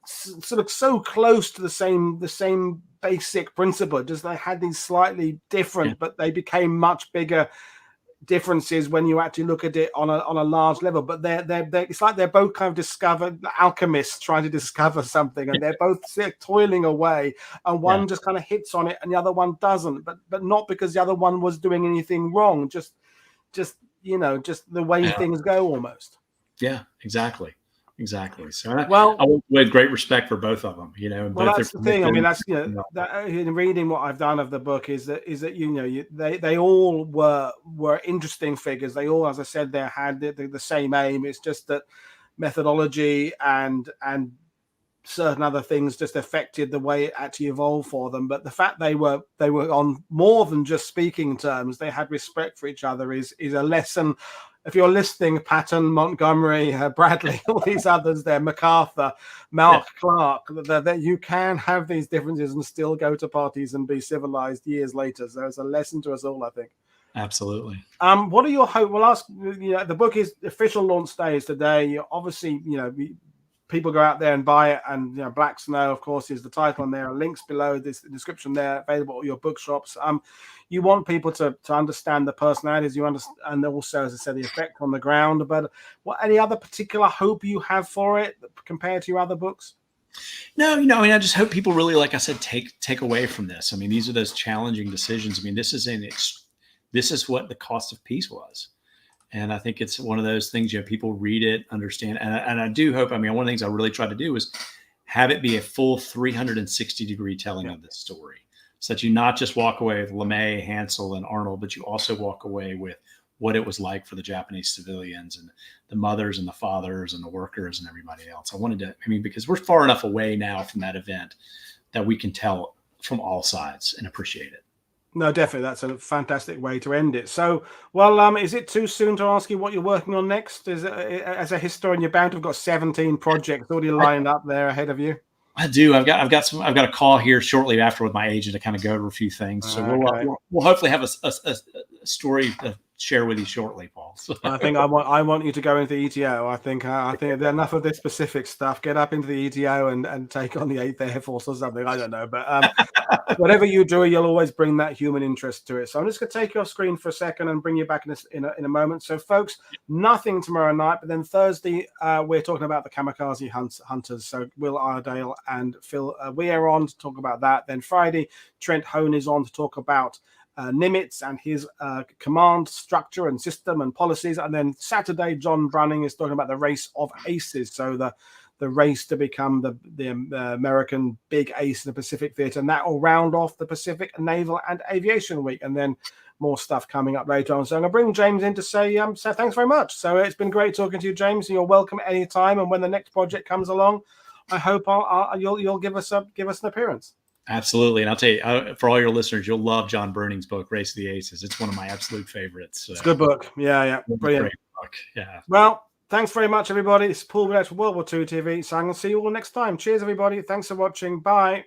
sort of so close to the same basic principle, just they had these slightly different, but they became much bigger differences when you actually look at it on a large level. But they're it's like they're both kind of discovered alchemists trying to discover something, and they're both toiling away, and one just kind of hits on it and the other one doesn't, but not because the other one was doing anything wrong, just you know, just the way things go almost. Yeah, exactly. So Well, I with great respect for both of them, you know. Well, that's the thing. I mean, that's, you know, that, in reading what I've done of the book is that you know, they all were interesting figures. They all, as I said, they had the same aim. It's just that methodology and certain other things just affected the way it actually evolved for them. But the fact they were on more than just speaking terms, they had respect for each other is a lesson. If you're listening, Patton, Montgomery, Bradley, all these others there, MacArthur, Mark Clark, that you can have these differences and still go to parties and be civilized years later. So it's a lesson to us all, I think. Absolutely. What are your hope? We'll ask, you know, the book is official launch day is today. Obviously, you know, people go out there and buy it, and you know, Black Snow, of course, is the title, and there are links below this description there available at your bookshops. You want people to understand the personalities, you understand, and also, as I said, the effect on the ground. But what any other particular hope you have for it compared to your other books? No, you know, I mean, I just hope people really, like I said, take away from this. I mean, these are those challenging decisions. I mean, this is what the cost of peace was. And I think it's one of those things, you know, people read it, understand. And I do hope, I mean, one of the things I really try to do is have it be a full 360-degree telling of this story, so that you not just walk away with LeMay, Hansel, and Arnold, but you also walk away with what it was like for the Japanese civilians and the mothers and the fathers and the workers and everybody else. I wanted to, I mean, because we're far enough away now from that event that we can tell from all sides and appreciate it. No, definitely. That's a fantastic way to end it. So, well, is it too soon to ask you what you're working on next? Is as a historian, you're bound to have got 17 projects already lined up there ahead of you. I do. I've got a call here shortly after with my agent to kind of go over a few things. So we'll hopefully have a story to share with you shortly, Paul. So. I think I want you to go into the ETO. I think enough of this specific stuff. Get up into the ETO and take on the 8th Air Force or something. I don't know, but whatever you do, you'll always bring that human interest to it. So I'm just going to take you off screen for a second and bring you back in a moment. So, folks, nothing tomorrow night, but then Thursday we're talking about the kamikaze hunters. So Will Iredale and Phil Weir on to talk about that. Then Friday, Trent Hone is on to talk about Nimitz and his command structure and system and policies. And then Saturday, John Brunning is talking about the race of aces. So the race to become the American big ace in the Pacific Theater. And that will round off the Pacific Naval and Aviation Week. And then more stuff coming up later on. So I'm going to bring James in to say thanks very much. So it's been great talking to you, James. And you're welcome anytime. And when the next project comes along, I hope you'll give us an appearance. Absolutely. And I'll tell you, for all your listeners, you'll love John Bruning's book, Race of the Aces. It's one of my absolute favorites. It's a good book. Yeah. Brilliant. Great book. Yeah. Well, thanks very much, everybody. It's Paul Burnett for World War II TV. So I'm going to see you all next time. Cheers, everybody. Thanks for watching. Bye.